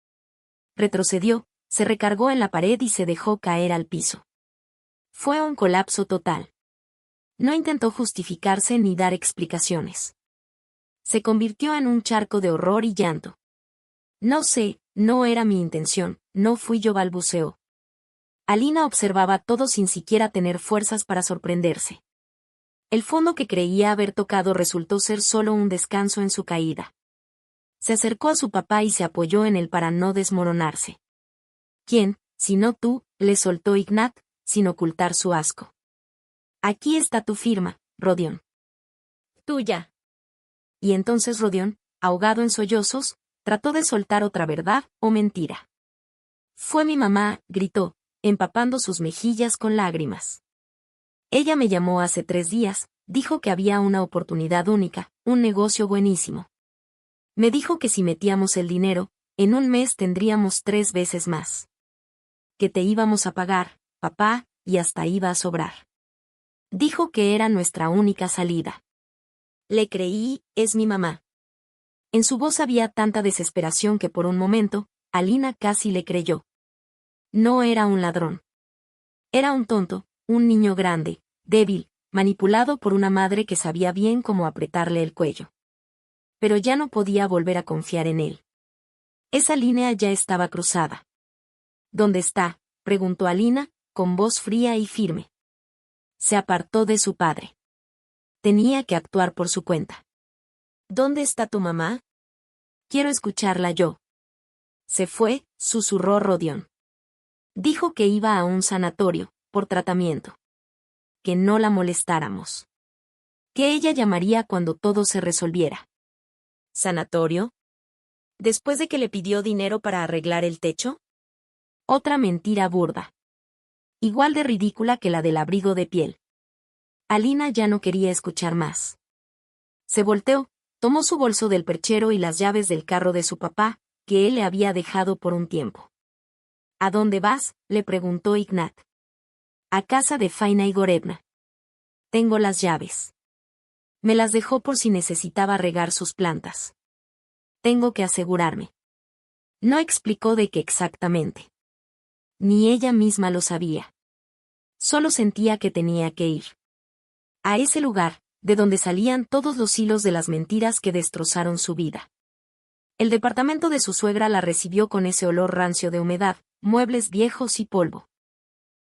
Retrocedió, se recargó en la pared y se dejó caer al piso. Fue un colapso total. No intentó justificarse ni dar explicaciones. Se convirtió en un charco de horror y llanto. No sé, no era mi intención, no fui yo, balbuceó. Alina observaba todo sin siquiera tener fuerzas para sorprenderse. El fondo que creía haber tocado resultó ser solo un descanso en su caída. Se acercó a su papá y se apoyó en él para no desmoronarse. ¿Quién, si no tú?, le soltó Ignat, sin ocultar su asco. Aquí está tu firma, Rodion. Tuya. Y entonces Rodion, ahogado en sollozos, trató de soltar otra verdad o mentira. Fue mi mamá, gritó, empapando sus mejillas con lágrimas. Ella me llamó hace 3 días, dijo que había una oportunidad única, un negocio buenísimo. Me dijo que si metíamos el dinero, en un mes tendríamos 3 veces más. Que te íbamos a pagar, papá, y hasta iba a sobrar. Dijo que era nuestra única salida. Le creí, es mi mamá. En su voz había tanta desesperación que por un momento, Alina casi le creyó. No era un ladrón. Era un tonto, un niño grande, débil, manipulado por una madre que sabía bien cómo apretarle el cuello. Pero ya no podía volver a confiar en él. Esa línea ya estaba cruzada. ¿Dónde está?, preguntó Alina, con voz fría y firme. Se apartó de su padre. Tenía que actuar por su cuenta. ¿Dónde está tu mamá? Quiero escucharla yo. Se fue, susurró Rodion. Dijo que iba a un sanatorio, por tratamiento. Que no la molestáramos. Que ella llamaría cuando todo se resolviera. ¿Sanatorio? ¿Después de que le pidió dinero para arreglar el techo? Otra mentira burda. Igual de ridícula que la del abrigo de piel. Alina ya no quería escuchar más. Se volteó, tomó su bolso del perchero y las llaves del carro de su papá, que él le había dejado por un tiempo. ¿A dónde vas?, le preguntó Ignat. A casa de Faina Igorevna. Tengo las llaves. Me las dejó por si necesitaba regar sus plantas. Tengo que asegurarme. No explicó de qué exactamente. Ni ella misma lo sabía. Solo sentía que tenía que ir. A ese lugar, de donde salían todos los hilos de las mentiras que destrozaron su vida. El departamento de su suegra la recibió con ese olor rancio de humedad, muebles viejos y polvo.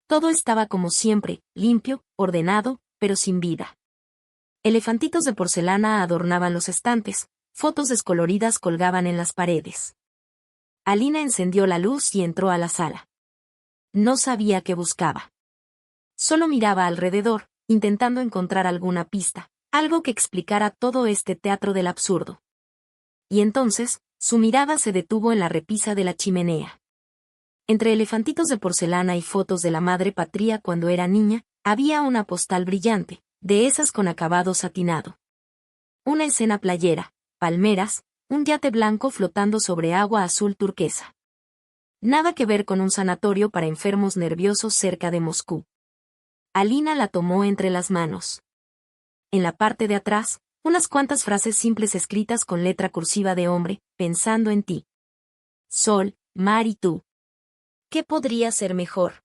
Todo estaba como siempre, limpio, ordenado, pero sin vida. Elefantitos de porcelana adornaban los estantes, fotos descoloridas colgaban en las paredes. Alina encendió la luz y entró a la sala. No sabía qué buscaba. Solo miraba alrededor, intentando encontrar alguna pista, algo que explicara todo este teatro del absurdo. Y entonces, su mirada se detuvo en la repisa de la chimenea. Entre elefantitos de porcelana y fotos de la madre patria cuando era niña, había una postal brillante, de esas con acabado satinado. Una escena playera, palmeras, un yate blanco flotando sobre agua azul turquesa. Nada que ver con un sanatorio para enfermos nerviosos cerca de Moscú. Alina la tomó entre las manos. En la parte de atrás, unas cuantas frases simples escritas con letra cursiva de hombre, pensando en ti. Sol, mar y tú. ¿Qué podría ser mejor?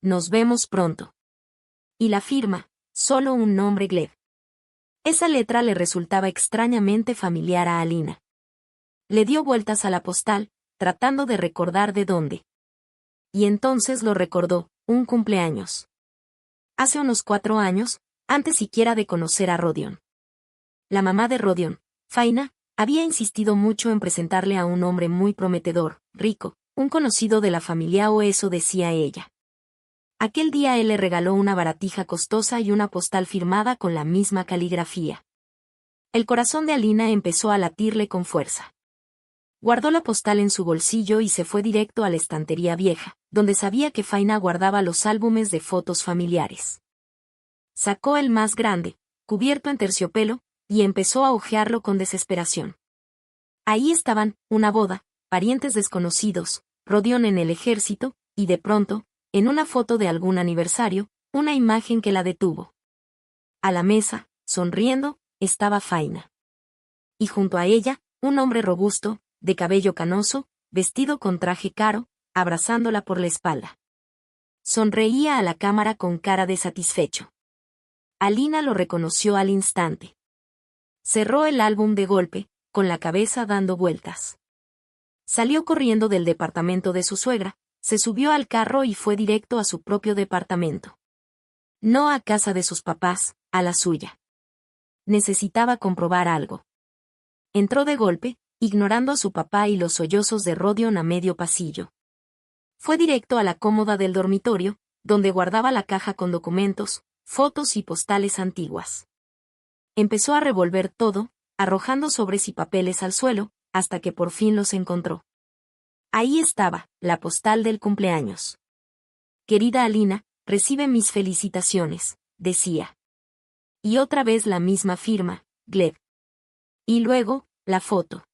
Nos vemos pronto. Y la firma, solo un nombre Gleb. Esa letra le resultaba extrañamente familiar a Alina. Le dio vueltas a la postal, tratando de recordar de dónde. Y entonces lo recordó, un cumpleaños. Hace unos 4 años, antes siquiera de conocer a Rodion. La mamá de Rodion, Faina, había insistido mucho en presentarle a un hombre muy prometedor, rico, un conocido de la familia o eso decía ella. Aquel día él le regaló una baratija costosa y una postal firmada con la misma caligrafía. El corazón de Alina empezó a latirle con fuerza. Guardó la postal en su bolsillo y se fue directo a la estantería vieja, donde sabía que Faina guardaba los álbumes de fotos familiares. Sacó el más grande, cubierto en terciopelo, y empezó a hojearlo con desesperación. Ahí estaban, una boda, parientes desconocidos, Rodion en el ejército, y de pronto, en una foto de algún aniversario, una imagen que la detuvo. A la mesa, sonriendo, estaba Faina. Y junto a ella, un hombre robusto, de cabello canoso, vestido con traje caro, abrazándola por la espalda. Sonreía a la cámara con cara de satisfecho. Alina lo reconoció al instante. Cerró el álbum de golpe, con la cabeza dando vueltas. Salió corriendo del departamento de su suegra, se subió al carro y fue directo a su propio departamento. No a casa de sus papás, a la suya. Necesitaba comprobar algo. Entró de golpe, ignorando a su papá y los sollozos de Rodion a medio pasillo. Fue directo a la cómoda del dormitorio, donde guardaba la caja con documentos, fotos y postales antiguas. Empezó a revolver todo, arrojando sobres y papeles al suelo, hasta que por fin los encontró. Ahí estaba, la postal del cumpleaños. Querida Alina, recibe mis felicitaciones, decía. Y otra vez la misma firma, Gleb. Y luego, la foto.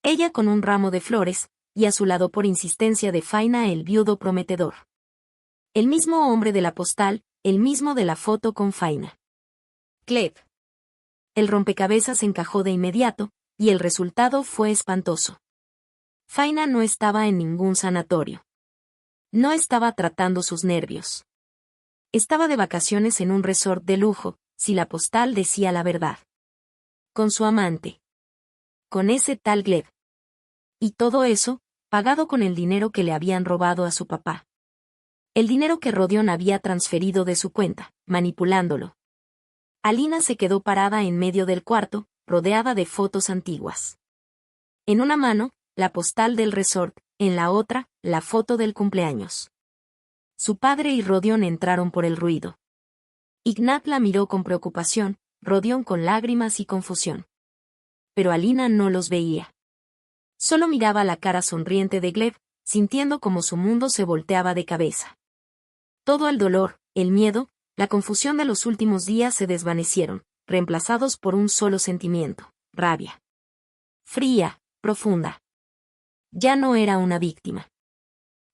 Ella con un ramo de flores, y a su lado por insistencia de Faina el viudo prometedor. El mismo hombre de la postal, el mismo de la foto con Faina. Gleb. El rompecabezas encajó de inmediato, y el resultado fue espantoso. Faina no estaba en ningún sanatorio. No estaba tratando sus nervios. Estaba de vacaciones en un resort de lujo, si la postal decía la verdad. Con su amante. Con ese tal Gleb. Y todo eso, pagado con el dinero que le habían robado a su papá. El dinero que Rodion había transferido de su cuenta, manipulándolo. Alina se quedó parada en medio del cuarto, rodeada de fotos antiguas. En una mano, la postal del resort, en la otra, la foto del cumpleaños. Su padre y Rodion entraron por el ruido. Ignat la miró con preocupación, Rodion con lágrimas y confusión. Pero Alina no los veía. Solo miraba la cara sonriente de Gleb, sintiendo como su mundo se volteaba de cabeza. Todo el dolor, el miedo, la confusión de los últimos días se desvanecieron, reemplazados por un solo sentimiento, rabia. Fría, profunda. Ya no era una víctima.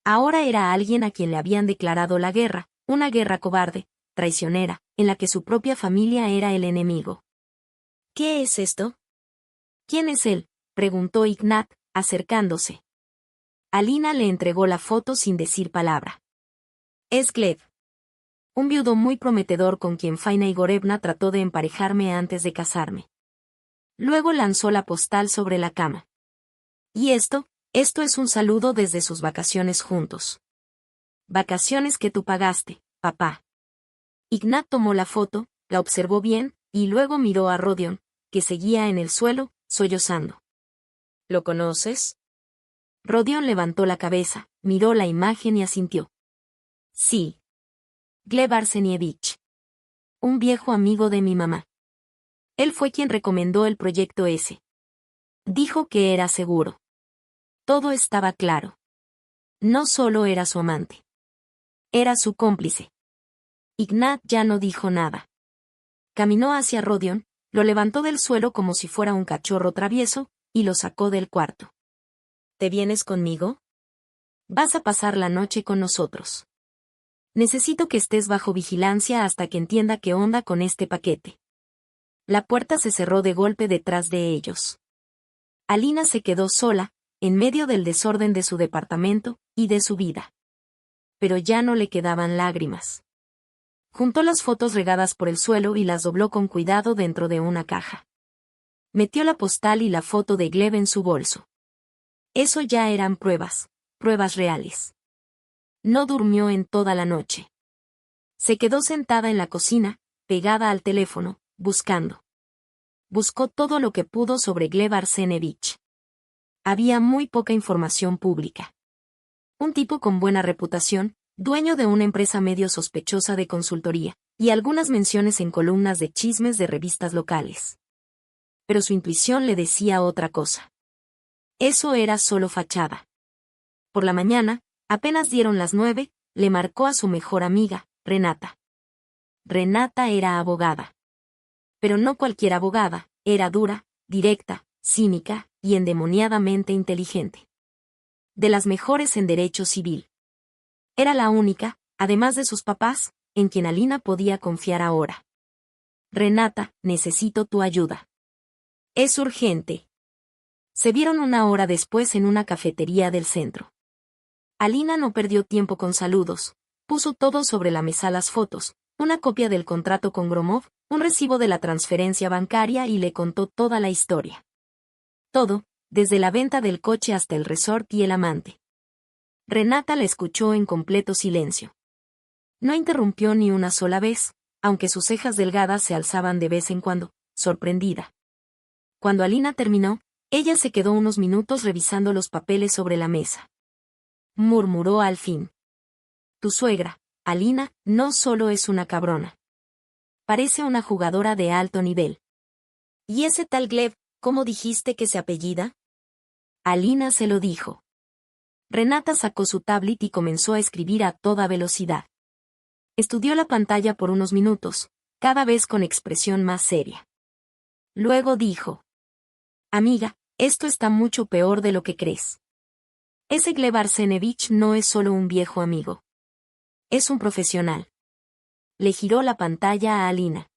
Ahora era alguien a quien le habían declarado la guerra, una guerra cobarde, traicionera, en la que su propia familia era el enemigo. ¿Qué es esto? ¿Quién es él?, preguntó Ignat, acercándose. Alina le entregó la foto sin decir palabra. Es Gleb. Un viudo muy prometedor con quien Faina Igorevna trató de emparejarme antes de casarme. Luego lanzó la postal sobre la cama. Y esto es un saludo desde sus vacaciones juntos. Vacaciones que tú pagaste, papá. Ignat tomó la foto, la observó bien, y luego miró a Rodion, que seguía en el suelo, sollozando. ¿Lo conoces? Rodion levantó la cabeza, miró la imagen y asintió. Sí. Gleb Arsenievich. Un viejo amigo de mi mamá. Él fue quien recomendó el proyecto ese. Dijo que era seguro. Todo estaba claro. No solo era su amante. Era su cómplice. Ignat ya no dijo nada. Caminó hacia Rodion, lo levantó del suelo como si fuera un cachorro travieso, y lo sacó del cuarto. ¿Te vienes conmigo? Vas a pasar la noche con nosotros. Necesito que estés bajo vigilancia hasta que entienda qué onda con este paquete. La puerta se cerró de golpe detrás de ellos. Alina se quedó sola, en medio del desorden de su departamento, y de su vida. Pero ya no le quedaban lágrimas. Juntó las fotos regadas por el suelo y las dobló con cuidado dentro de una caja. Metió la postal y la foto de Gleb en su bolso. Eso ya eran pruebas reales. No durmió en toda la noche. Se quedó sentada en la cocina, pegada al teléfono, buscando. Buscó todo lo que pudo sobre Gleb Arsenievich. Había muy poca información pública. Un tipo con buena reputación, dueño de una empresa medio sospechosa de consultoría, y algunas menciones en columnas de chismes de revistas locales. Pero su intuición le decía otra cosa. Eso era solo fachada. Por la mañana, apenas dieron las 9, le marcó a su mejor amiga, Renata. Renata era abogada. Pero no cualquier abogada, era dura, directa, cínica y endemoniadamente inteligente. De las mejores en derecho civil. Era la única, además de sus papás, en quien Alina podía confiar ahora. Renata, necesito tu ayuda. Es urgente. Se vieron una hora después en una cafetería del centro. Alina no perdió tiempo con saludos, puso todo sobre la mesa: las fotos, una copia del contrato con Gromov, un recibo de la transferencia bancaria y le contó toda la historia. Todo, desde la venta del coche hasta el resort y el amante. Renata la escuchó en completo silencio. No interrumpió ni una sola vez, aunque sus cejas delgadas se alzaban de vez en cuando, sorprendida. Cuando Alina terminó, ella se quedó unos minutos revisando los papeles sobre la mesa. Murmuró al fin. Tu suegra, Alina, no solo es una cabrona. Parece una jugadora de alto nivel. ¿Y ese tal Gleb, cómo dijiste que se apellida? Alina se lo dijo. Renata sacó su tablet y comenzó a escribir a toda velocidad. Estudió la pantalla por unos minutos, cada vez con expresión más seria. Luego dijo. Amiga, esto está mucho peor de lo que crees. Ese Gleb Arsenievich no es solo un viejo amigo. Es un profesional. Le giró la pantalla a Alina.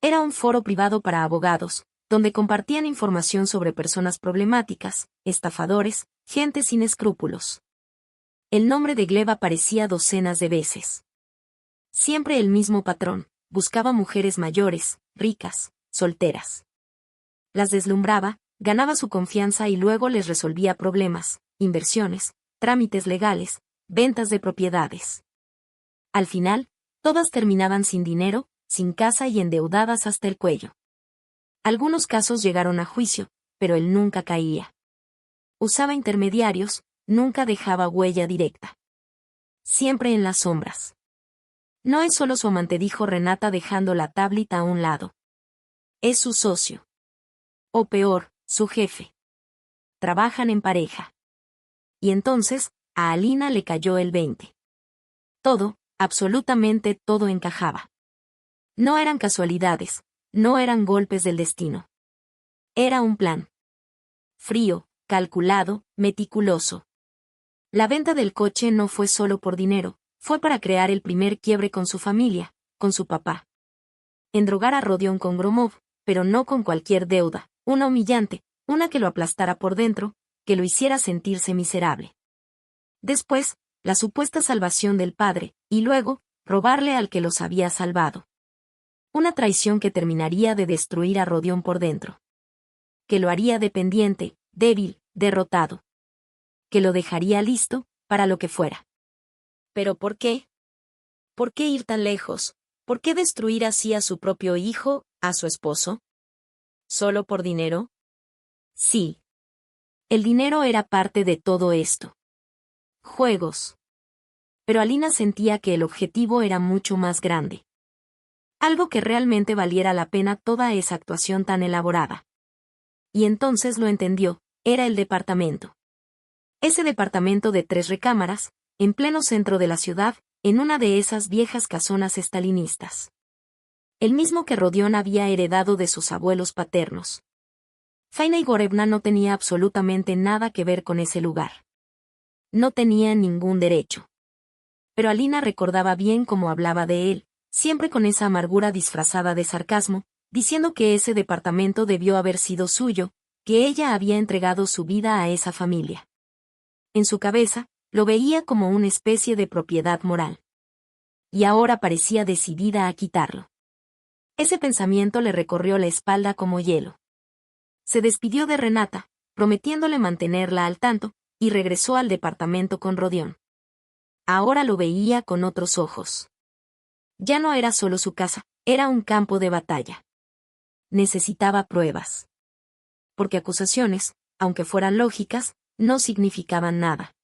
Era un foro privado para abogados, donde compartían información sobre personas problemáticas, estafadores, gente sin escrúpulos. El nombre de Gleb aparecía docenas de veces. Siempre el mismo patrón, buscaba mujeres mayores, ricas, solteras. Las deslumbraba, ganaba su confianza y luego les resolvía problemas, inversiones, trámites legales, ventas de propiedades. Al final, todas terminaban sin dinero, sin casa y endeudadas hasta el cuello. Algunos casos llegaron a juicio, pero él nunca caía. Usaba intermediarios, nunca dejaba huella directa. Siempre en las sombras. No es solo su amante, dijo Renata dejando la tablet a un lado. Es su socio. O peor, su jefe. Trabajan en pareja. Y entonces, a Alina le cayó el 20. Todo, absolutamente todo encajaba. No eran casualidades, no eran golpes del destino. Era un plan. Frío, calculado, meticuloso. La venta del coche no fue solo por dinero, fue para crear el primer quiebre con su familia, con su papá. Endrogar a Rodion con Gromov, pero no con cualquier deuda, una humillante, una que lo aplastara por dentro, que lo hiciera sentirse miserable. Después, la supuesta salvación del padre, y luego, robarle al que los había salvado. Una traición que terminaría de destruir a Rodión por dentro. Que lo haría dependiente, débil, derrotado. Que lo dejaría listo, para lo que fuera. ¿Pero por qué? ¿Por qué ir tan lejos? ¿Por qué destruir así a su propio hijo, a su esposo? ¿Solo por dinero? Sí. El dinero era parte de todo esto. Juegos. Pero Alina sentía que el objetivo era mucho más grande. Algo que realmente valiera la pena toda esa actuación tan elaborada. Y entonces lo entendió, era el departamento. Ese departamento de 3 recámaras, en pleno centro de la ciudad, en una de esas viejas casonas estalinistas. El mismo que Rodión había heredado de sus abuelos paternos. Faina Igorevna no tenía absolutamente nada que ver con ese lugar. No tenía ningún derecho. Pero Alina recordaba bien cómo hablaba de él, siempre con esa amargura disfrazada de sarcasmo, diciendo que ese departamento debió haber sido suyo, que ella había entregado su vida a esa familia. En su cabeza, lo veía como una especie de propiedad moral. Y ahora parecía decidida a quitarlo. Ese pensamiento le recorrió la espalda como hielo. Se despidió de Renata, prometiéndole mantenerla al tanto, y regresó al departamento con Rodión. Ahora lo veía con otros ojos. Ya no era solo su casa, era un campo de batalla. Necesitaba pruebas. Porque acusaciones, aunque fueran lógicas, no significaban nada.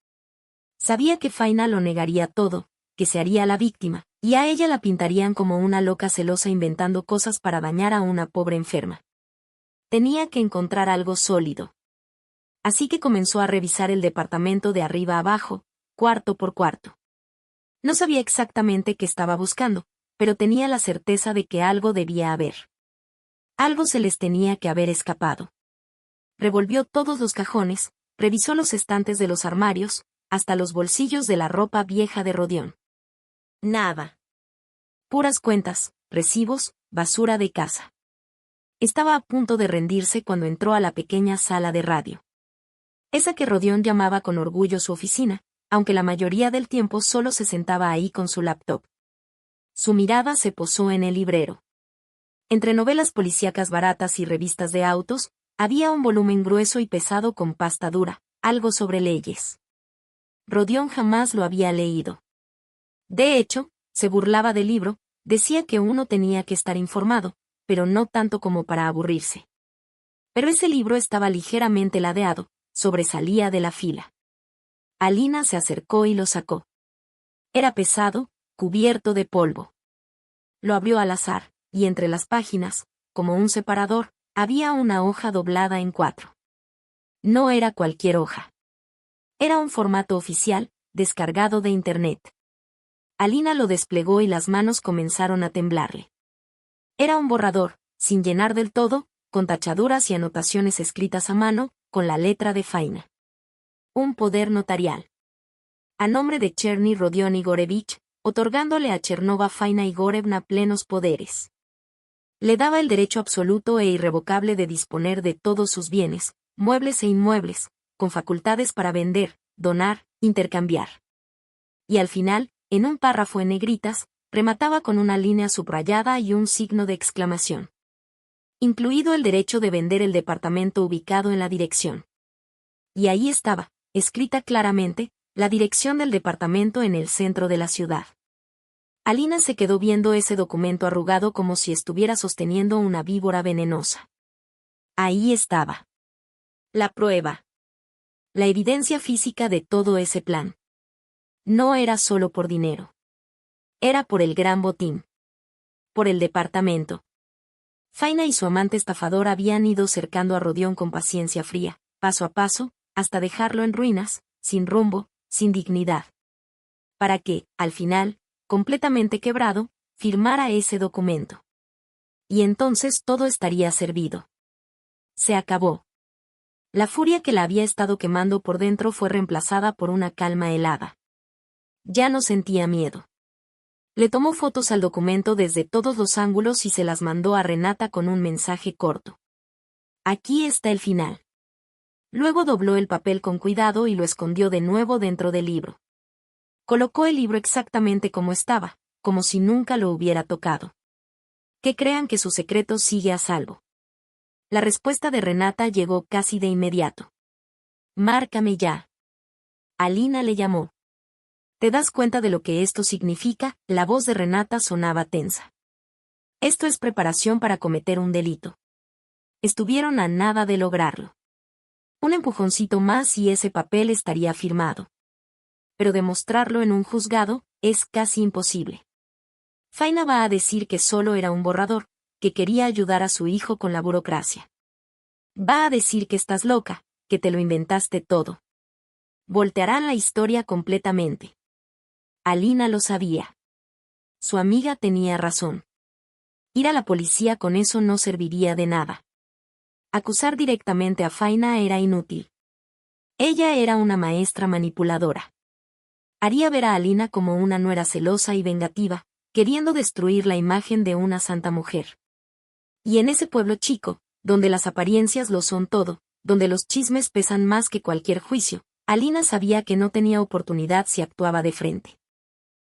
Sabía que Faina lo negaría todo, que se haría la víctima, y a ella la pintarían como una loca celosa inventando cosas para dañar a una pobre enferma. Tenía que encontrar algo sólido. Así que comenzó a revisar el departamento de arriba abajo, cuarto por cuarto. No sabía exactamente qué estaba buscando, pero tenía la certeza de que algo debía haber. Algo se les tenía que haber escapado. Revolvió todos los cajones, revisó los estantes de los armarios, hasta los bolsillos de la ropa vieja de Rodión. Nada. Puras cuentas, recibos, basura de casa. Estaba a punto de rendirse cuando entró a la pequeña sala de radio. Esa que Rodión llamaba con orgullo su oficina, aunque la mayoría del tiempo solo se sentaba ahí con su laptop. Su mirada se posó en el librero. Entre novelas policíacas baratas y revistas de autos, había un volumen grueso y pesado con pasta dura, algo sobre leyes. Rodión jamás lo había leído. De hecho, se burlaba del libro, decía que uno tenía que estar informado, pero no tanto como para aburrirse. Pero ese libro estaba ligeramente ladeado, sobresalía de la fila. Alina se acercó y lo sacó. Era pesado, cubierto de polvo. Lo abrió al azar, y entre las páginas, como un separador, había una hoja doblada en 4. No era cualquier hoja. Era un formato oficial, descargado de Internet. Alina lo desplegó y las manos comenzaron a temblarle. Era un borrador, sin llenar del todo, con tachaduras y anotaciones escritas a mano, con la letra de Faina. Un poder notarial. A nombre de Cherny Rodión Igorevich, otorgándole a Chernova Faina Igorevna plenos poderes. Le daba el derecho absoluto e irrevocable de disponer de todos sus bienes, muebles e inmuebles, con facultades para vender, donar, intercambiar. Y al final, en un párrafo en negritas, remataba con una línea subrayada y un signo de exclamación. Incluido el derecho de vender el departamento ubicado en la dirección. Y ahí estaba, escrita claramente, la dirección del departamento en el centro de la ciudad. Alina se quedó viendo ese documento arrugado como si estuviera sosteniendo una víbora venenosa. Ahí estaba. La prueba. La evidencia física de todo ese plan. No era solo por dinero. Era por el gran botín. Por el departamento. Faina y su amante estafador habían ido cercando a Rodión con paciencia fría, paso a paso, hasta dejarlo en ruinas, sin rumbo, sin dignidad. Para que, al final, completamente quebrado, firmara ese documento. Y entonces todo estaría servido. Se acabó. La furia que la había estado quemando por dentro fue reemplazada por una calma helada. Ya no sentía miedo. Le tomó fotos al documento desde todos los ángulos y se las mandó a Renata con un mensaje corto. Aquí está el final. Luego dobló el papel con cuidado y lo escondió de nuevo dentro del libro. Colocó el libro exactamente como estaba, como si nunca lo hubiera tocado. Que crean que su secreto sigue a salvo. La respuesta de Renata llegó casi de inmediato. Márcame ya. Alina le llamó. ¿Te das cuenta de lo que esto significa? La voz de Renata sonaba tensa. Esto es preparación para cometer un delito. Estuvieron a nada de lograrlo. Un empujoncito más y ese papel estaría firmado. Pero demostrarlo en un juzgado es casi imposible. Faina va a decir que solo era un borrador, que quería ayudar a su hijo con la burocracia. Va a decir que estás loca, que te lo inventaste todo. Voltearán la historia completamente. Alina lo sabía. Su amiga tenía razón. Ir a la policía con eso no serviría de nada. Acusar directamente a Faina era inútil. Ella era una maestra manipuladora. Haría ver a Alina como una nuera celosa y vengativa, queriendo destruir la imagen de una santa mujer. Y en ese pueblo chico, donde las apariencias lo son todo, donde los chismes pesan más que cualquier juicio, Alina sabía que no tenía oportunidad si actuaba de frente.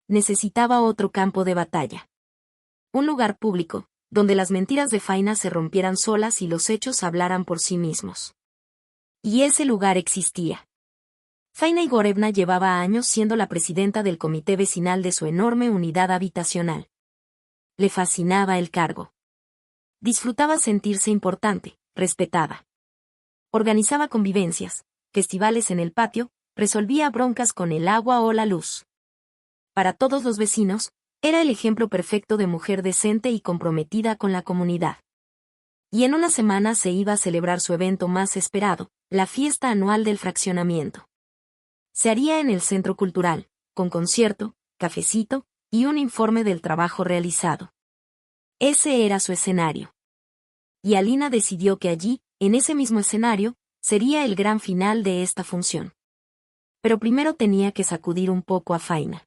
Necesitaba otro campo de batalla. Un lugar público, donde las mentiras de Faina se rompieran solas y los hechos hablaran por sí mismos. Y ese lugar existía. Faina Igorevna llevaba años siendo la presidenta del comité vecinal de su enorme unidad habitacional. Le fascinaba el cargo. Disfrutaba sentirse importante, respetada. Organizaba convivencias, festivales en el patio, resolvía broncas con el agua o la luz. Para todos los vecinos, era el ejemplo perfecto de mujer decente y comprometida con la comunidad. Y en una semana se iba a celebrar su evento más esperado, la fiesta anual del fraccionamiento. Se haría en el centro cultural, con concierto, cafecito y un informe del trabajo realizado. Ese era su escenario. Y Alina decidió que allí, en ese mismo escenario, sería el gran final de esta función. Pero primero tenía que sacudir un poco a Faina.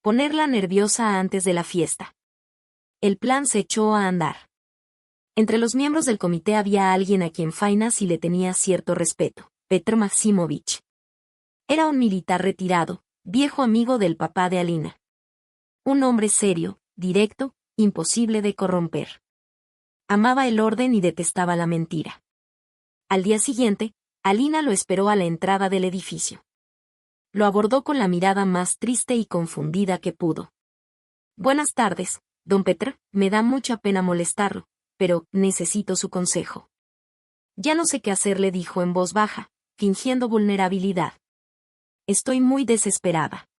Ponerla nerviosa antes de la fiesta. El plan se echó a andar. Entre los miembros del comité había alguien a quien Faina sí le tenía cierto respeto, Petr Maximovich. Era un militar retirado, viejo amigo del papá de Alina. Un hombre serio, directo, imposible de corromper. Amaba el orden y detestaba la mentira. Al día siguiente, Alina lo esperó a la entrada del edificio. Lo abordó con la mirada más triste y confundida que pudo. Buenas tardes, don Petr, me da mucha pena molestarlo, pero necesito su consejo. Ya no sé qué hacer, le dijo en voz baja, fingiendo vulnerabilidad. Estoy muy desesperada.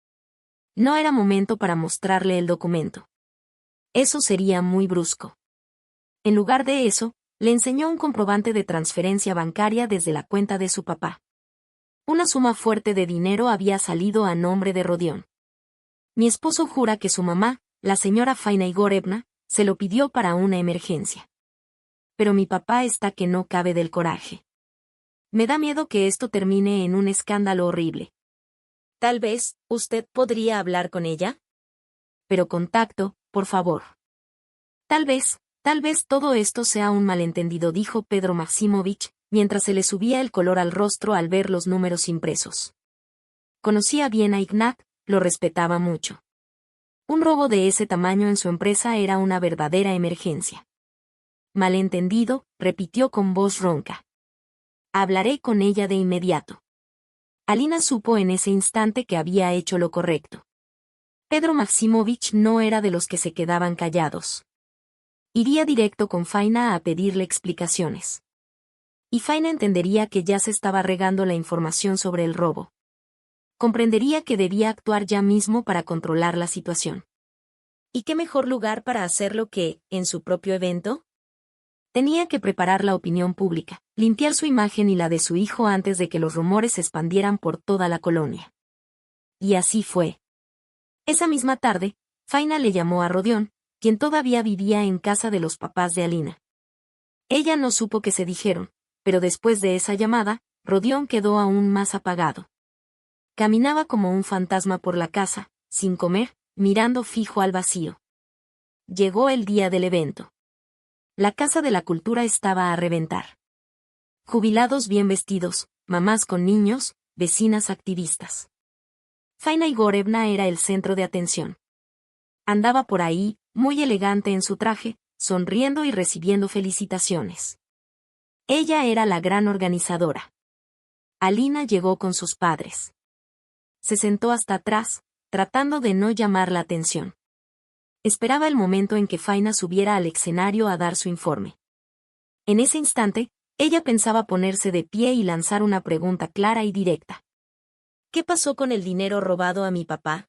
No era momento para mostrarle el documento. Eso sería muy brusco. En lugar de eso, le enseñó un comprobante de transferencia bancaria desde la cuenta de su papá. Una suma fuerte de dinero había salido a nombre de Rodión. Mi esposo jura que su mamá, la señora Faina Igorevna, se lo pidió para una emergencia. Pero mi papá está que no cabe del coraje. Me da miedo que esto termine en un escándalo horrible. Tal vez, ¿usted podría hablar con ella? Pero contacto, por favor. Tal vez todo esto sea un malentendido, dijo Pedro Maximovich, mientras se le subía el color al rostro al ver los números impresos. Conocía bien a Ignat, lo respetaba mucho. Un robo de ese tamaño en su empresa era una verdadera emergencia. Malentendido, repitió con voz ronca. Hablaré con ella de inmediato. Alina supo en ese instante que había hecho lo correcto. Pedro Maximovich no era de los que se quedaban callados. Iría directo con Faina a pedirle explicaciones. Y Faina entendería que ya se estaba regando la información sobre el robo. Comprendería que debía actuar ya mismo para controlar la situación. ¿Y qué mejor lugar para hacerlo que, en su propio evento? Tenía que preparar la opinión pública, limpiar su imagen y la de su hijo antes de que los rumores se expandieran por toda la colonia. Y así fue. Esa misma tarde, Faina le llamó a Rodión, quien todavía vivía en casa de los papás de Alina. Ella no supo qué se dijeron, pero después de esa llamada, Rodión quedó aún más apagado. Caminaba como un fantasma por la casa, sin comer, mirando fijo al vacío. Llegó el día del evento. La Casa de la Cultura estaba a reventar. Jubilados bien vestidos, mamás con niños, vecinas activistas. Faina Igorevna era el centro de atención. Andaba por ahí, muy elegante en su traje, sonriendo y recibiendo felicitaciones. Ella era la gran organizadora. Alina llegó con sus padres. Se sentó hasta atrás, tratando de no llamar la atención. Esperaba el momento en que Faina subiera al escenario a dar su informe. En ese instante, ella pensaba ponerse de pie y lanzar una pregunta clara y directa. ¿Qué pasó con el dinero robado a mi papá?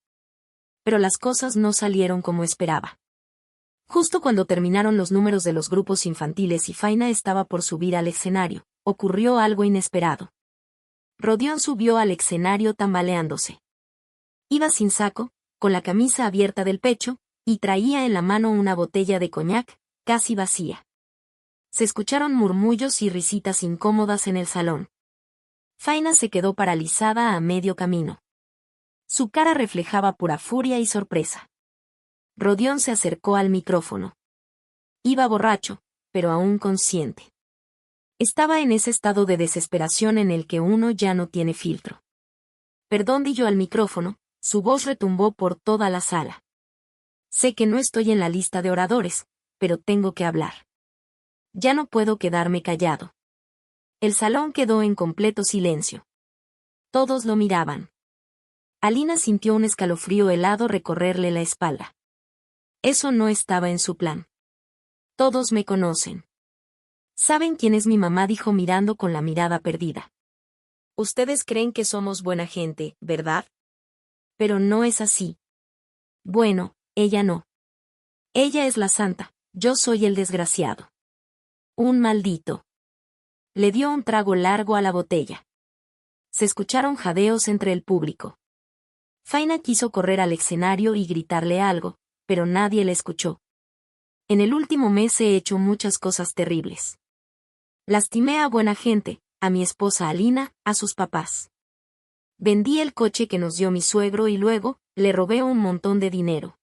Pero las cosas no salieron como esperaba. Justo cuando terminaron los números de los grupos infantiles y Faina estaba por subir al escenario, ocurrió algo inesperado. Rodión subió al escenario tambaleándose. Iba sin saco, con la camisa abierta del pecho, y traía en la mano una botella de coñac, casi vacía. Se escucharon murmullos y risitas incómodas en el salón. Faina se quedó paralizada a medio camino. Su cara reflejaba pura furia y sorpresa. Rodión se acercó al micrófono. Iba borracho, pero aún consciente. Estaba en ese estado de desesperación en el que uno ya no tiene filtro. Perdón, dijo al micrófono, su voz retumbó por toda la sala. Sé que no estoy en la lista de oradores, pero tengo que hablar. Ya no puedo quedarme callado. El salón quedó en completo silencio. Todos lo miraban. Alina sintió un escalofrío helado recorrerle la espalda. Eso no estaba en su plan. Todos me conocen. ¿Saben quién es mi mamá?, dijo mirando con la mirada perdida. Ustedes creen que somos buena gente, ¿verdad? Pero no es así. Bueno, ella no. Ella es la santa, yo soy el desgraciado. Un maldito. Le dio un trago largo a la botella. Se escucharon jadeos entre el público. Faina quiso correr al escenario y gritarle algo, pero nadie le escuchó. En el último mes he hecho muchas cosas terribles. Lastimé a buena gente, a mi esposa Alina, a sus papás. Vendí el coche que nos dio mi suegro y luego, le robé un montón de dinero.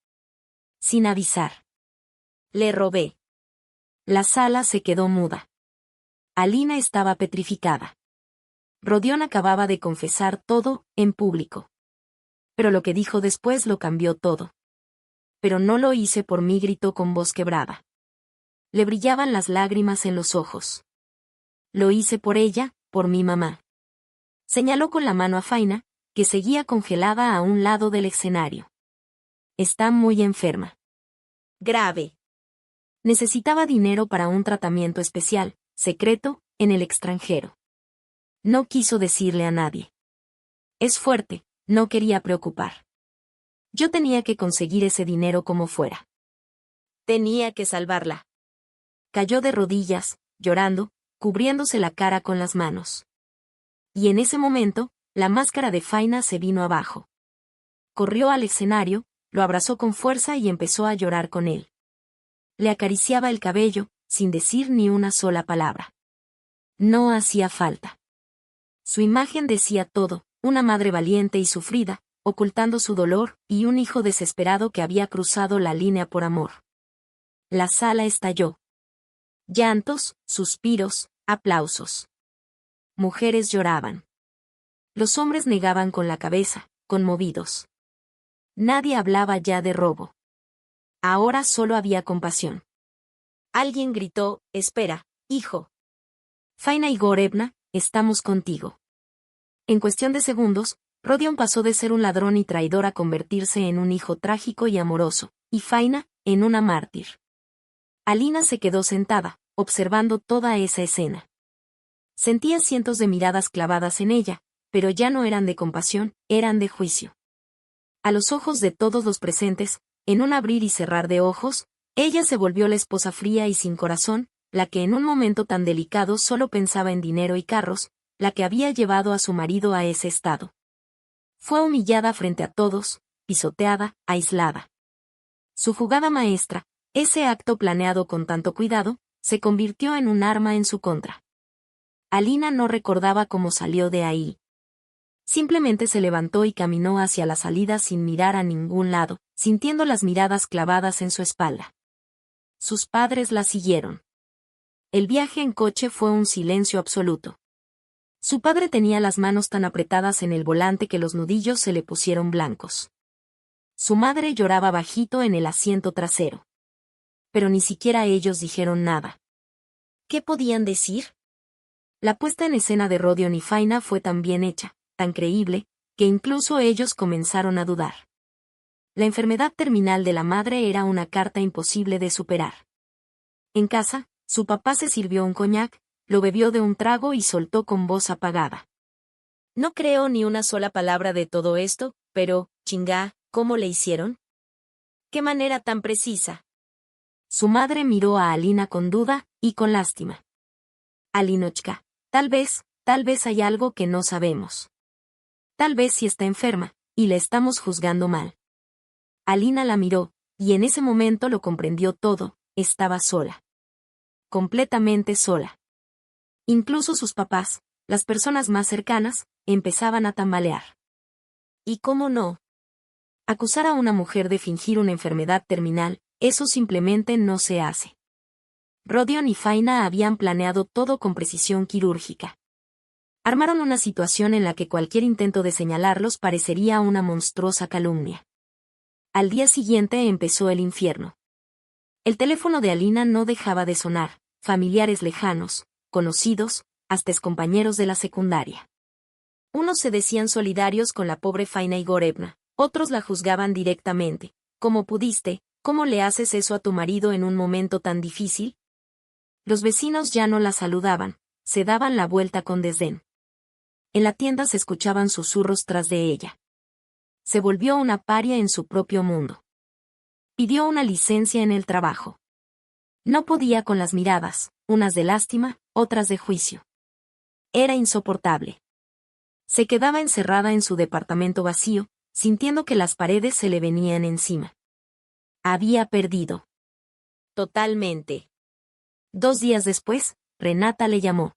Sin avisar. Le robé. La sala se quedó muda. Alina estaba petrificada. Rodión acababa de confesar todo, en público. Pero lo que dijo después lo cambió todo. Pero no lo hice por mí, gritó con voz quebrada. Le brillaban las lágrimas en los ojos. Lo hice por ella, por mi mamá. Señaló con la mano a Faina, que seguía congelada a un lado del escenario. Está muy enferma. Grave. Necesitaba dinero para un tratamiento especial, secreto, en el extranjero. No quiso decirle a nadie. Es fuerte, no quería preocupar. Yo tenía que conseguir ese dinero como fuera. Tenía que salvarla. Cayó de rodillas, llorando, cubriéndose la cara con las manos. Y en ese momento, la máscara de Faina se vino abajo. Corrió al escenario, lo abrazó con fuerza y empezó a llorar con él. Le acariciaba el cabello, sin decir ni una sola palabra. No hacía falta. Su imagen decía todo, una madre valiente y sufrida, ocultando su dolor, y un hijo desesperado que había cruzado la línea por amor. La sala estalló. Llantos, suspiros, aplausos. Mujeres lloraban. Los hombres negaban con la cabeza, conmovidos. Nadie hablaba ya de robo. Ahora solo había compasión. Alguien gritó, espera, hijo. Faina Igorevna, estamos contigo. En cuestión de segundos, Rodión pasó de ser un ladrón y traidor a convertirse en un hijo trágico y amoroso, y Faina, en una mártir. Alina se quedó sentada, observando toda esa escena. Sentía cientos de miradas clavadas en ella, pero ya no eran de compasión, eran de juicio. A los ojos de todos los presentes, en un abrir y cerrar de ojos, ella se volvió la esposa fría y sin corazón, la que en un momento tan delicado solo pensaba en dinero y carros, la que había llevado a su marido a ese estado. Fue humillada frente a todos, pisoteada, aislada. Su jugada maestra, ese acto planeado con tanto cuidado, se convirtió en un arma en su contra. Alina no recordaba cómo salió de ahí. Simplemente se levantó y caminó hacia la salida sin mirar a ningún lado, sintiendo las miradas clavadas en su espalda. Sus padres la siguieron. El viaje en coche fue un silencio absoluto. Su padre tenía las manos tan apretadas en el volante que los nudillos se le pusieron blancos. Su madre lloraba bajito en el asiento trasero. Pero ni siquiera ellos dijeron nada. ¿Qué podían decir? La puesta en escena de Rodion y Faina fue tan bien hecha, tan creíble, que incluso ellos comenzaron a dudar. La enfermedad terminal de la madre era una carta imposible de superar. En casa, su papá se sirvió un coñac, lo bebió de un trago y soltó con voz apagada. No creo ni una sola palabra de todo esto, pero, chingá, ¿cómo le hicieron? ¿Qué manera tan precisa? Su madre miró a Alina con duda y con lástima. Alinochka, tal vez hay algo que no sabemos. Tal vez si está enferma, y la estamos juzgando mal. Alina la miró, y en ese momento lo comprendió todo, estaba sola. Completamente sola. Incluso sus papás, las personas más cercanas, empezaban a tambalear. ¿Y cómo no? Acusar a una mujer de fingir una enfermedad terminal, eso simplemente no se hace. Rodion y Faina habían planeado todo con precisión quirúrgica. Armaron una situación en la que cualquier intento de señalarlos parecería una monstruosa calumnia. Al día siguiente empezó el infierno. El teléfono de Alina no dejaba de sonar, familiares lejanos, conocidos, hasta excompañeros de la secundaria. Unos se decían solidarios con la pobre Faina Igorevna, otros la juzgaban directamente. ¿Cómo pudiste? ¿Cómo le haces eso a tu marido en un momento tan difícil? Los vecinos ya no la saludaban, se daban la vuelta con desdén. En la tienda se escuchaban susurros tras de ella. Se volvió una paria en su propio mundo. Pidió una licencia en el trabajo. No podía con las miradas, unas de lástima, otras de juicio. Era insoportable. Se quedaba encerrada en su departamento vacío, sintiendo que las paredes se le venían encima. Había perdido. Totalmente. 2 días después, Renata le llamó.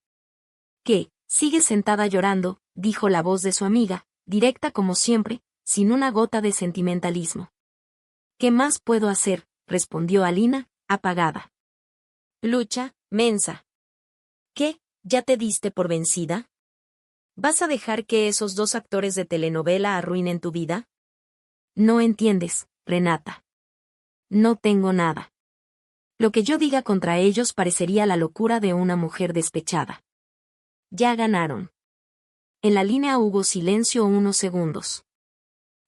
¿Qué? Sigue sentada llorando, dijo la voz de su amiga, directa como siempre, sin una gota de sentimentalismo. ¿Qué más puedo hacer? Respondió Alina, apagada. Lucha, mensa. ¿Qué? ¿Ya te diste por vencida? ¿Vas a dejar que esos 2 actores de telenovela arruinen tu vida? No entiendes, Renata. No tengo nada. Lo que yo diga contra ellos parecería la locura de una mujer despechada. Ya ganaron. En la línea hubo silencio unos segundos.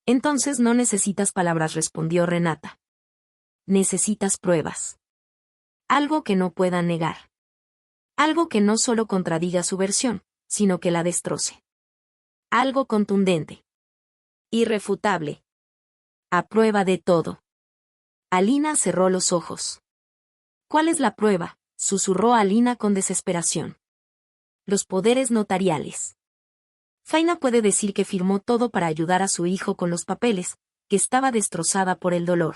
Entonces no necesitas palabras, respondió Renata. Necesitas pruebas. Algo que no puedan negar. Algo que no solo contradiga su versión, sino que la destroce. Algo contundente. Irrefutable. A prueba de todo. Alina cerró los ojos. ¿Cuál es la prueba?, susurró Alina con desesperación. Los poderes notariales. Faina puede decir que firmó todo para ayudar a su hijo con los papeles, que estaba destrozada por el dolor.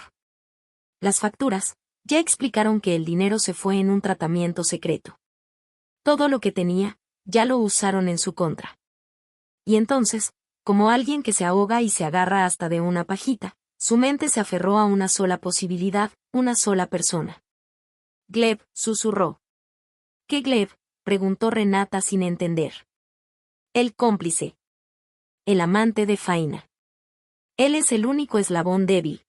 Las facturas, ya explicaron que el dinero se fue en un tratamiento secreto. Todo lo que tenía, ya lo usaron en su contra. Y entonces, como alguien que se ahoga y se agarra hasta de una pajita, su mente se aferró a una sola posibilidad, una sola persona. Gleb, susurró. ¿Qué Gleb?, preguntó Renata sin entender. El cómplice. El amante de Faina. Él es el único eslabón débil.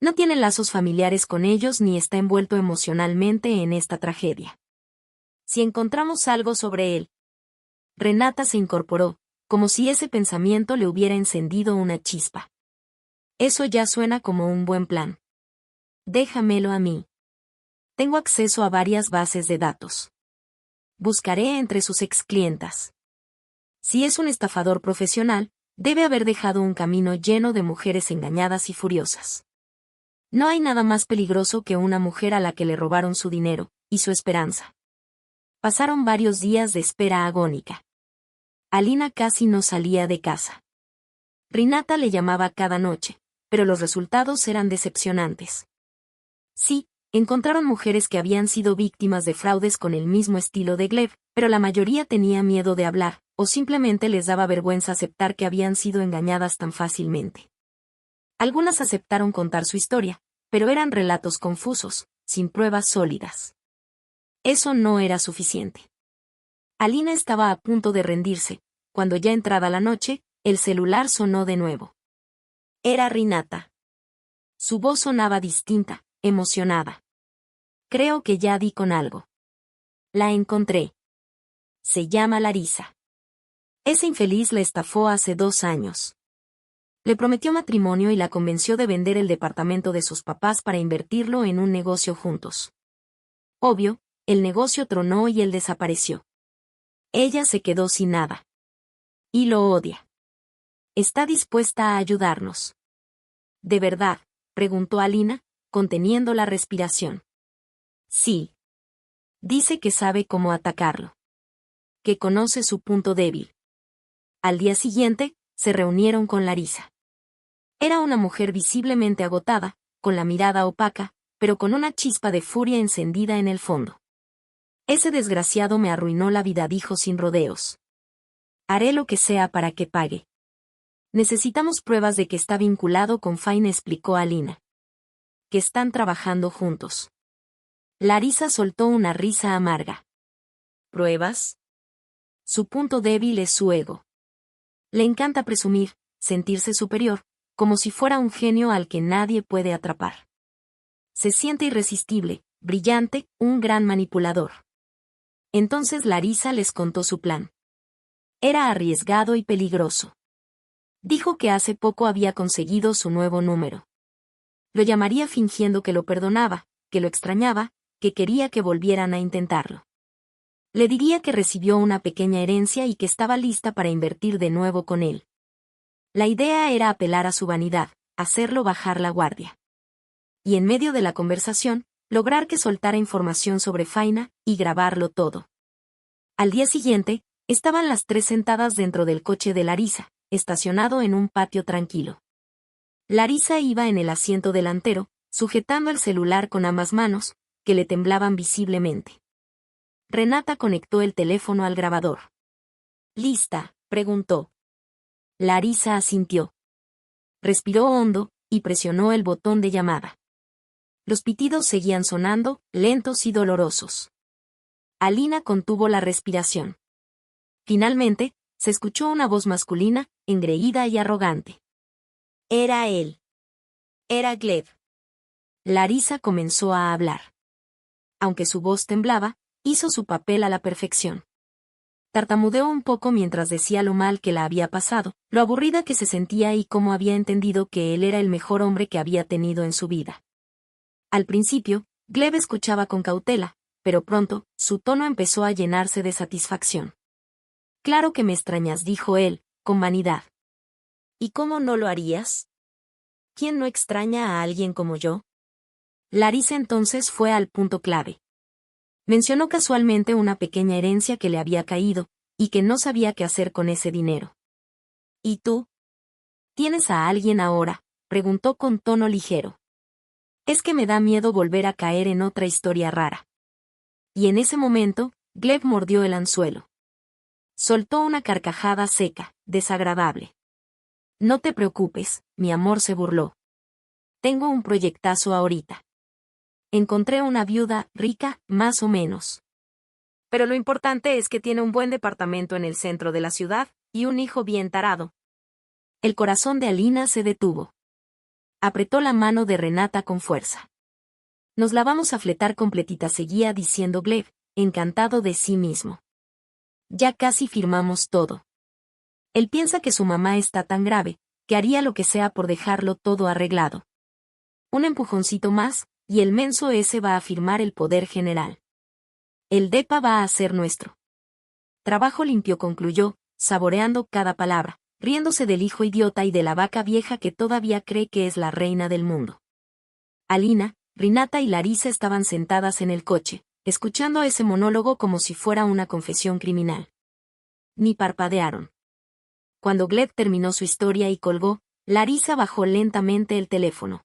No tiene lazos familiares con ellos ni está envuelto emocionalmente en esta tragedia. Si encontramos algo sobre él. Renata se incorporó, como si ese pensamiento le hubiera encendido una chispa. Eso ya suena como un buen plan. Déjamelo a mí. Tengo acceso a varias bases de datos. Buscaré entre sus exclientas. Si es un estafador profesional, debe haber dejado un camino lleno de mujeres engañadas y furiosas. No hay nada más peligroso que una mujer a la que le robaron su dinero, y su esperanza. Pasaron varios días de espera agónica. Alina casi no salía de casa. Renata le llamaba cada noche, pero los resultados eran decepcionantes. Sí, encontraron mujeres que habían sido víctimas de fraudes con el mismo estilo de Gleb, pero la mayoría tenía miedo de hablar, o simplemente les daba vergüenza aceptar que habían sido engañadas tan fácilmente. Algunas aceptaron contar su historia, pero eran relatos confusos, sin pruebas sólidas. Eso no era suficiente. Alina estaba a punto de rendirse, cuando ya entrada la noche, el celular sonó de nuevo. Era Renata. Su voz sonaba distinta, emocionada. Creo que ya di con algo. La encontré. Se llama Larisa. Ese infeliz la estafó hace 2 años. Le prometió matrimonio y la convenció de vender el departamento de sus papás para invertirlo en un negocio juntos. Obvio, el negocio tronó y él desapareció. Ella se quedó sin nada. Y lo odia. Está dispuesta a ayudarnos. ¿De verdad?, preguntó Alina, conteniendo la respiración. Sí. Dice que sabe cómo atacarlo. Que conoce su punto débil. Al día siguiente, se reunieron con Larisa. Era una mujer visiblemente agotada, con la mirada opaca, pero con una chispa de furia encendida en el fondo. Ese desgraciado me arruinó la vida, dijo sin rodeos. Haré lo que sea para que pague. Necesitamos pruebas de que está vinculado con Faina, explicó Alina. Que están trabajando juntos. Larisa soltó una risa amarga. ¿Pruebas? Su punto débil es su ego. Le encanta presumir, sentirse superior, como si fuera un genio al que nadie puede atrapar. Se siente irresistible, brillante, un gran manipulador. Entonces Larisa les contó su plan. Era arriesgado y peligroso. Dijo que hace poco había conseguido su nuevo número. Lo llamaría fingiendo que lo perdonaba, que lo extrañaba, que quería que volvieran a intentarlo. Le diría que recibió una pequeña herencia y que estaba lista para invertir de nuevo con él. La idea era apelar a su vanidad, hacerlo bajar la guardia. Y en medio de la conversación, lograr que soltara información sobre Faina, y grabarlo todo. Al día siguiente, estaban las 3 sentadas dentro del coche de Larisa, estacionado en un patio tranquilo. Larisa iba en el asiento delantero, sujetando el celular con ambas manos, que le temblaban visiblemente. Renata conectó el teléfono al grabador. ¿Lista?, preguntó. Larisa asintió. Respiró hondo, y presionó el botón de llamada. Los pitidos seguían sonando, lentos y dolorosos. Alina contuvo la respiración. Finalmente, se escuchó una voz masculina, engreída y arrogante. Era él. Era Gleb. Larisa comenzó a hablar. Aunque su voz temblaba, hizo su papel a la perfección. Tartamudeó un poco mientras decía lo mal que la había pasado, lo aburrida que se sentía y cómo había entendido que él era el mejor hombre que había tenido en su vida. Al principio, Gleb escuchaba con cautela, pero pronto, su tono empezó a llenarse de satisfacción. Claro que me extrañas, dijo él, con vanidad. ¿Y cómo no lo harías? ¿Quién no extraña a alguien como yo? Larisa entonces fue al punto clave. Mencionó casualmente una pequeña herencia que le había caído, y que no sabía qué hacer con ese dinero. ¿Y tú? ¿Tienes a alguien ahora?, preguntó con tono ligero. Es que me da miedo volver a caer en otra historia rara. Y en ese momento, Gleb mordió el anzuelo. Soltó una carcajada seca, desagradable. No te preocupes, mi amor, se burló. Tengo un proyectazo ahorita. Encontré una viuda rica, más o menos. Pero lo importante es que tiene un buen departamento en el centro de la ciudad, y un hijo bien tarado. El corazón de Alina se detuvo. Apretó la mano de Renata con fuerza. Nos la vamos a fletar completita, seguía diciendo Gleb, encantado de sí mismo. Ya casi firmamos todo. Él piensa que su mamá está tan grave, que haría lo que sea por dejarlo todo arreglado. Un empujoncito más, y el menso ese va a firmar el poder general. El depa va a ser nuestro. Trabajo limpio, concluyó, saboreando cada palabra, riéndose del hijo idiota y de la vaca vieja que todavía cree que es la reina del mundo. Alina, Renata y Larisa estaban sentadas en el coche, escuchando ese monólogo como si fuera una confesión criminal. Ni parpadearon. Cuando Gleb terminó su historia y colgó, Larisa bajó lentamente el teléfono.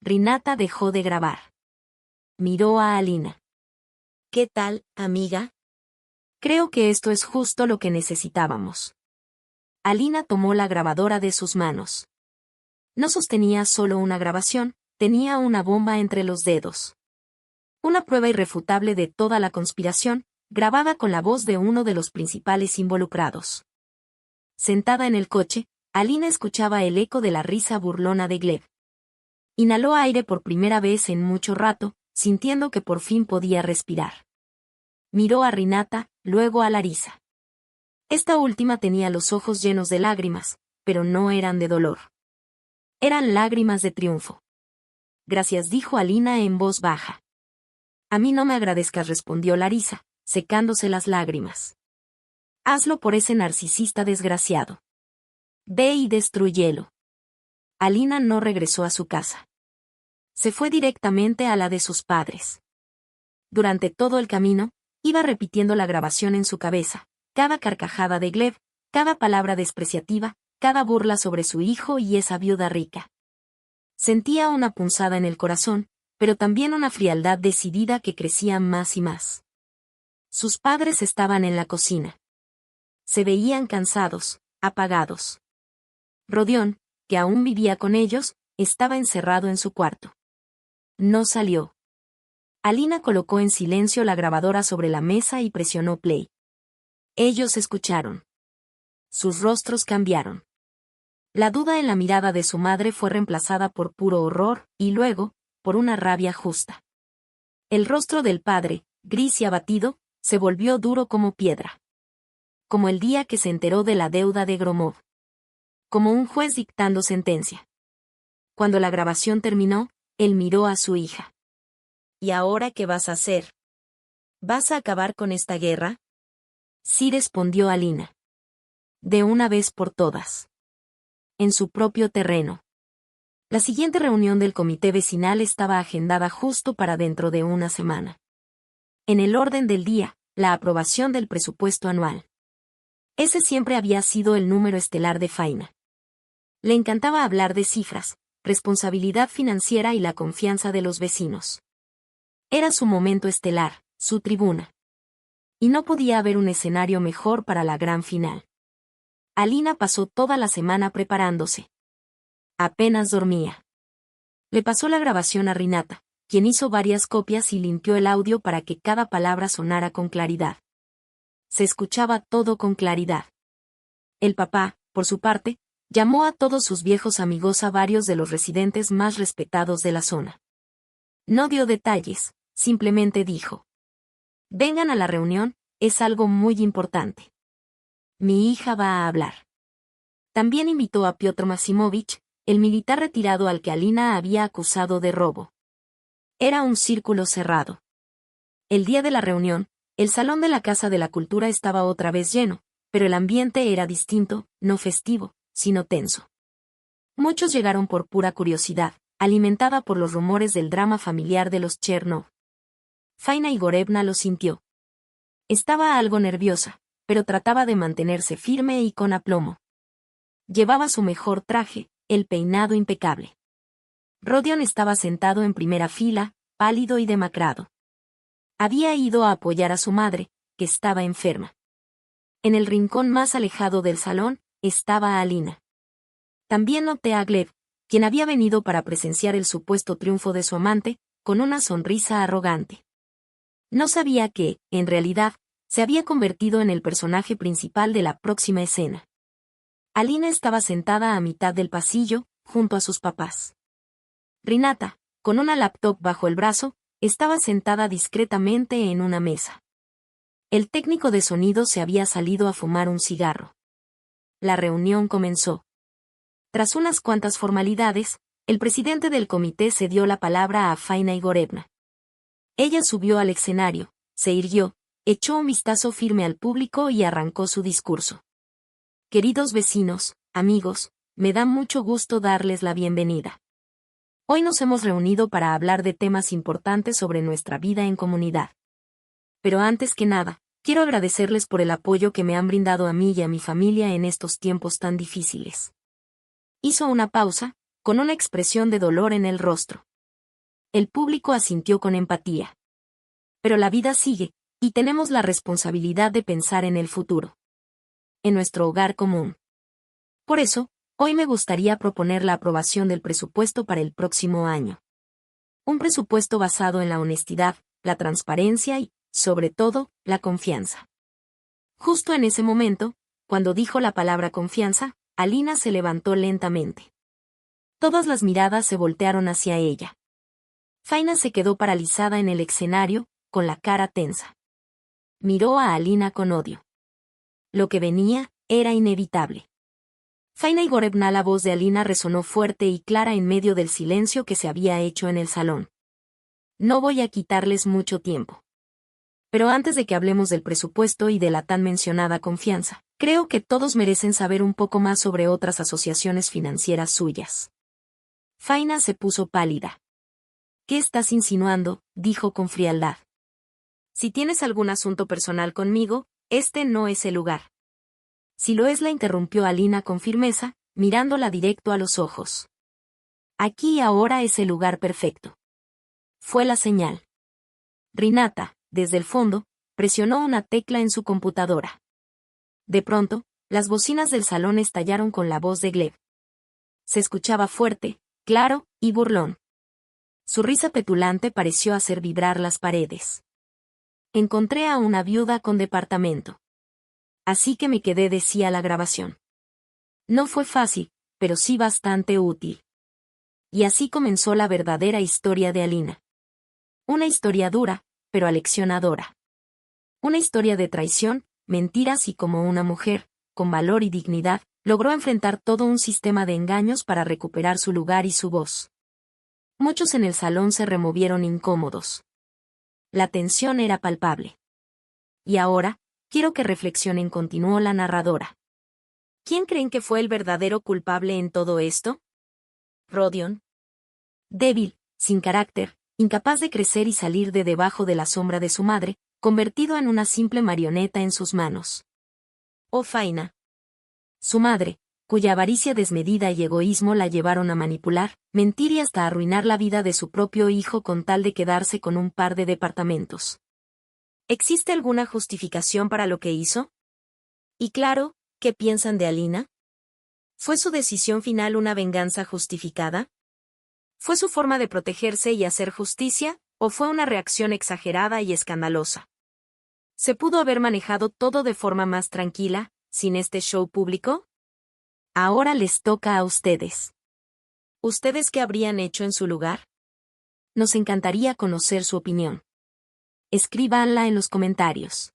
Renata dejó de grabar. Miró a Alina. ¿Qué tal, amiga? Creo que esto es justo lo que necesitábamos. Alina tomó la grabadora de sus manos. No sostenía solo una grabación, tenía una bomba entre los dedos. Una prueba irrefutable de toda la conspiración, grabada con la voz de uno de los principales involucrados. Sentada en el coche, Alina escuchaba el eco de la risa burlona de Gleb. Inhaló aire por primera vez en mucho rato, sintiendo que por fin podía respirar. Miró a Rinata, luego a Larisa. Esta última tenía los ojos llenos de lágrimas, pero no eran de dolor. Eran lágrimas de triunfo. Gracias, dijo Alina en voz baja. A mí no me agradezcas, respondió Larisa, secándose las lágrimas. Hazlo por ese narcisista desgraciado. Ve y destrúyelo. Alina no regresó a su casa. Se fue directamente a la de sus padres. Durante todo el camino, iba repitiendo la grabación en su cabeza, cada carcajada de Gleb, cada palabra despreciativa, cada burla sobre su hijo y esa viuda rica. Sentía una punzada en el corazón, pero también una frialdad decidida que crecía más y más. Sus padres estaban en la cocina. Se veían cansados, apagados. Rodión, que aún vivía con ellos, estaba encerrado en su cuarto. No salió. Alina colocó en silencio la grabadora sobre la mesa y presionó play. Ellos escucharon. Sus rostros cambiaron. La duda en la mirada de su madre fue reemplazada por puro horror, y luego, por una rabia justa. El rostro del padre, gris y abatido, se volvió duro como piedra. Como el día que se enteró de la deuda de Gromov. Como un juez dictando sentencia. Cuando la grabación terminó, él miró a su hija. ¿Y ahora qué vas a hacer? ¿Vas a acabar con esta guerra? Sí, respondió Alina. De una vez por todas. En su propio terreno. La siguiente reunión del comité vecinal estaba agendada justo para dentro de una semana. En el orden del día, la aprobación del presupuesto anual. Ese siempre había sido el número estelar de Faina. Le encantaba hablar de cifras, responsabilidad financiera y la confianza de los vecinos. Era su momento estelar, su tribuna. Y no podía haber un escenario mejor para la gran final. Alina pasó toda la semana preparándose. Apenas dormía. Le pasó la grabación a Rinata, quien hizo varias copias y limpió el audio para que cada palabra sonara con claridad. Se escuchaba todo con claridad. El papá, por su parte, llamó a todos sus viejos amigos, a varios de los residentes más respetados de la zona. No dio detalles, simplemente dijo: vengan a la reunión, es algo muy importante. Mi hija va a hablar. También invitó a Piotr Maximovich, el militar retirado al que Alina había acusado de robo. Era un círculo cerrado. El día de la reunión, el salón de la Casa de la Cultura estaba otra vez lleno, pero el ambiente era distinto, no festivo, sino tenso. Muchos llegaron por pura curiosidad, alimentada por los rumores del drama familiar de los Chernov. Faina Igorevna lo sintió. Estaba algo nerviosa, pero trataba de mantenerse firme y con aplomo. Llevaba su mejor traje, el peinado impecable. Rodion estaba sentado en primera fila, pálido y demacrado. Había ido a apoyar a su madre, que estaba enferma. En el rincón más alejado del salón, estaba Alina. También noté a Gleb, quien había venido para presenciar el supuesto triunfo de su amante, con una sonrisa arrogante. No sabía que, en realidad, se había convertido en el personaje principal de la próxima escena. Alina estaba sentada a mitad del pasillo, junto a sus papás. Rinata, con una laptop bajo el brazo, estaba sentada discretamente en una mesa. El técnico de sonido se había salido a fumar un cigarro. La reunión comenzó. Tras unas cuantas formalidades, el presidente del comité cedió la palabra a Faina Igorevna. Ella subió al escenario, se irguió, echó un vistazo firme al público y arrancó su discurso. Queridos vecinos, amigos, me da mucho gusto darles la bienvenida. Hoy nos hemos reunido para hablar de temas importantes sobre nuestra vida en comunidad. Pero antes que nada, quiero agradecerles por el apoyo que me han brindado a mí y a mi familia en estos tiempos tan difíciles. Hizo una pausa, con una expresión de dolor en el rostro. El público asintió con empatía. Pero la vida sigue, y tenemos la responsabilidad de pensar en el futuro. En nuestro hogar común. Por eso, hoy me gustaría proponer la aprobación del presupuesto para el próximo año. Un presupuesto basado en la honestidad, la transparencia y, sobre todo, la confianza. Justo en ese momento, cuando dijo la palabra confianza, Alina se levantó lentamente. Todas las miradas se voltearon hacia ella. Faina se quedó paralizada en el escenario, con la cara tensa. Miró a Alina con odio. Lo que venía era inevitable. Faina Igorevna, la voz de Alina resonó fuerte y clara en medio del silencio que se había hecho en el salón. No voy a quitarles mucho tiempo. Pero antes de que hablemos del presupuesto y de la tan mencionada confianza, creo que todos merecen saber un poco más sobre otras asociaciones financieras suyas. Faina se puso pálida. ¿Qué estás insinuando?, dijo con frialdad. Si tienes algún asunto personal conmigo, este no es el lugar. Si lo es, la interrumpió Alina con firmeza, mirándola directo a los ojos. Aquí y ahora es el lugar perfecto. Fue la señal. Rinata, desde el fondo, presionó una tecla en su computadora. De pronto, las bocinas del salón estallaron con la voz de Gleb. Se escuchaba fuerte, claro y burlón. Su risa petulante pareció hacer vibrar las paredes. Encontré a una viuda con departamento. Así que me quedé, decía la grabación. No fue fácil, pero sí bastante útil. Y así comenzó la verdadera historia de Alina. Una historia dura, pero aleccionadora. Una historia de traición, mentiras y cómo una mujer, con valor y dignidad, logró enfrentar todo un sistema de engaños para recuperar su lugar y su voz. Muchos en el salón se removieron incómodos. La tensión era palpable. Y ahora, quiero que reflexionen, continuó la narradora. ¿Quién creen que fue el verdadero culpable en todo esto? Rodion. Débil, sin carácter, incapaz de crecer y salir de debajo de la sombra de su madre, convertido en una simple marioneta en sus manos. O Faina. Su madre, cuya avaricia desmedida y egoísmo la llevaron a manipular, mentir y hasta arruinar la vida de su propio hijo con tal de quedarse con un par de departamentos. ¿Existe alguna justificación para lo que hizo? Y claro, ¿qué piensan de Alina? ¿Fue su decisión final una venganza justificada? ¿Fue su forma de protegerse y hacer justicia, o fue una reacción exagerada y escandalosa? ¿Se pudo haber manejado todo de forma más tranquila, sin este show público? Ahora les toca a ustedes. ¿Ustedes qué habrían hecho en su lugar? Nos encantaría conocer su opinión. Escríbanla en los comentarios.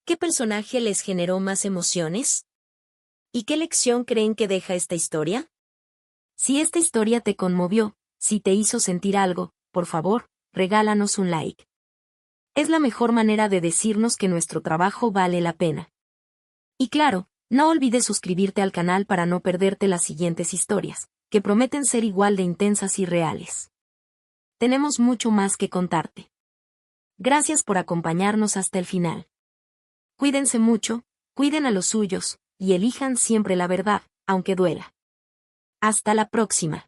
¿Qué personaje les generó más emociones? ¿Y qué lección creen que deja esta historia? Si esta historia te conmovió, si te hizo sentir algo, por favor, regálanos un like. Es la mejor manera de decirnos que nuestro trabajo vale la pena. Y claro, no olvides suscribirte al canal para no perderte las siguientes historias, que prometen ser igual de intensas y reales. Tenemos mucho más que contarte. Gracias por acompañarnos hasta el final. Cuídense mucho, cuiden a los suyos, y elijan siempre la verdad, aunque duela. Hasta la próxima.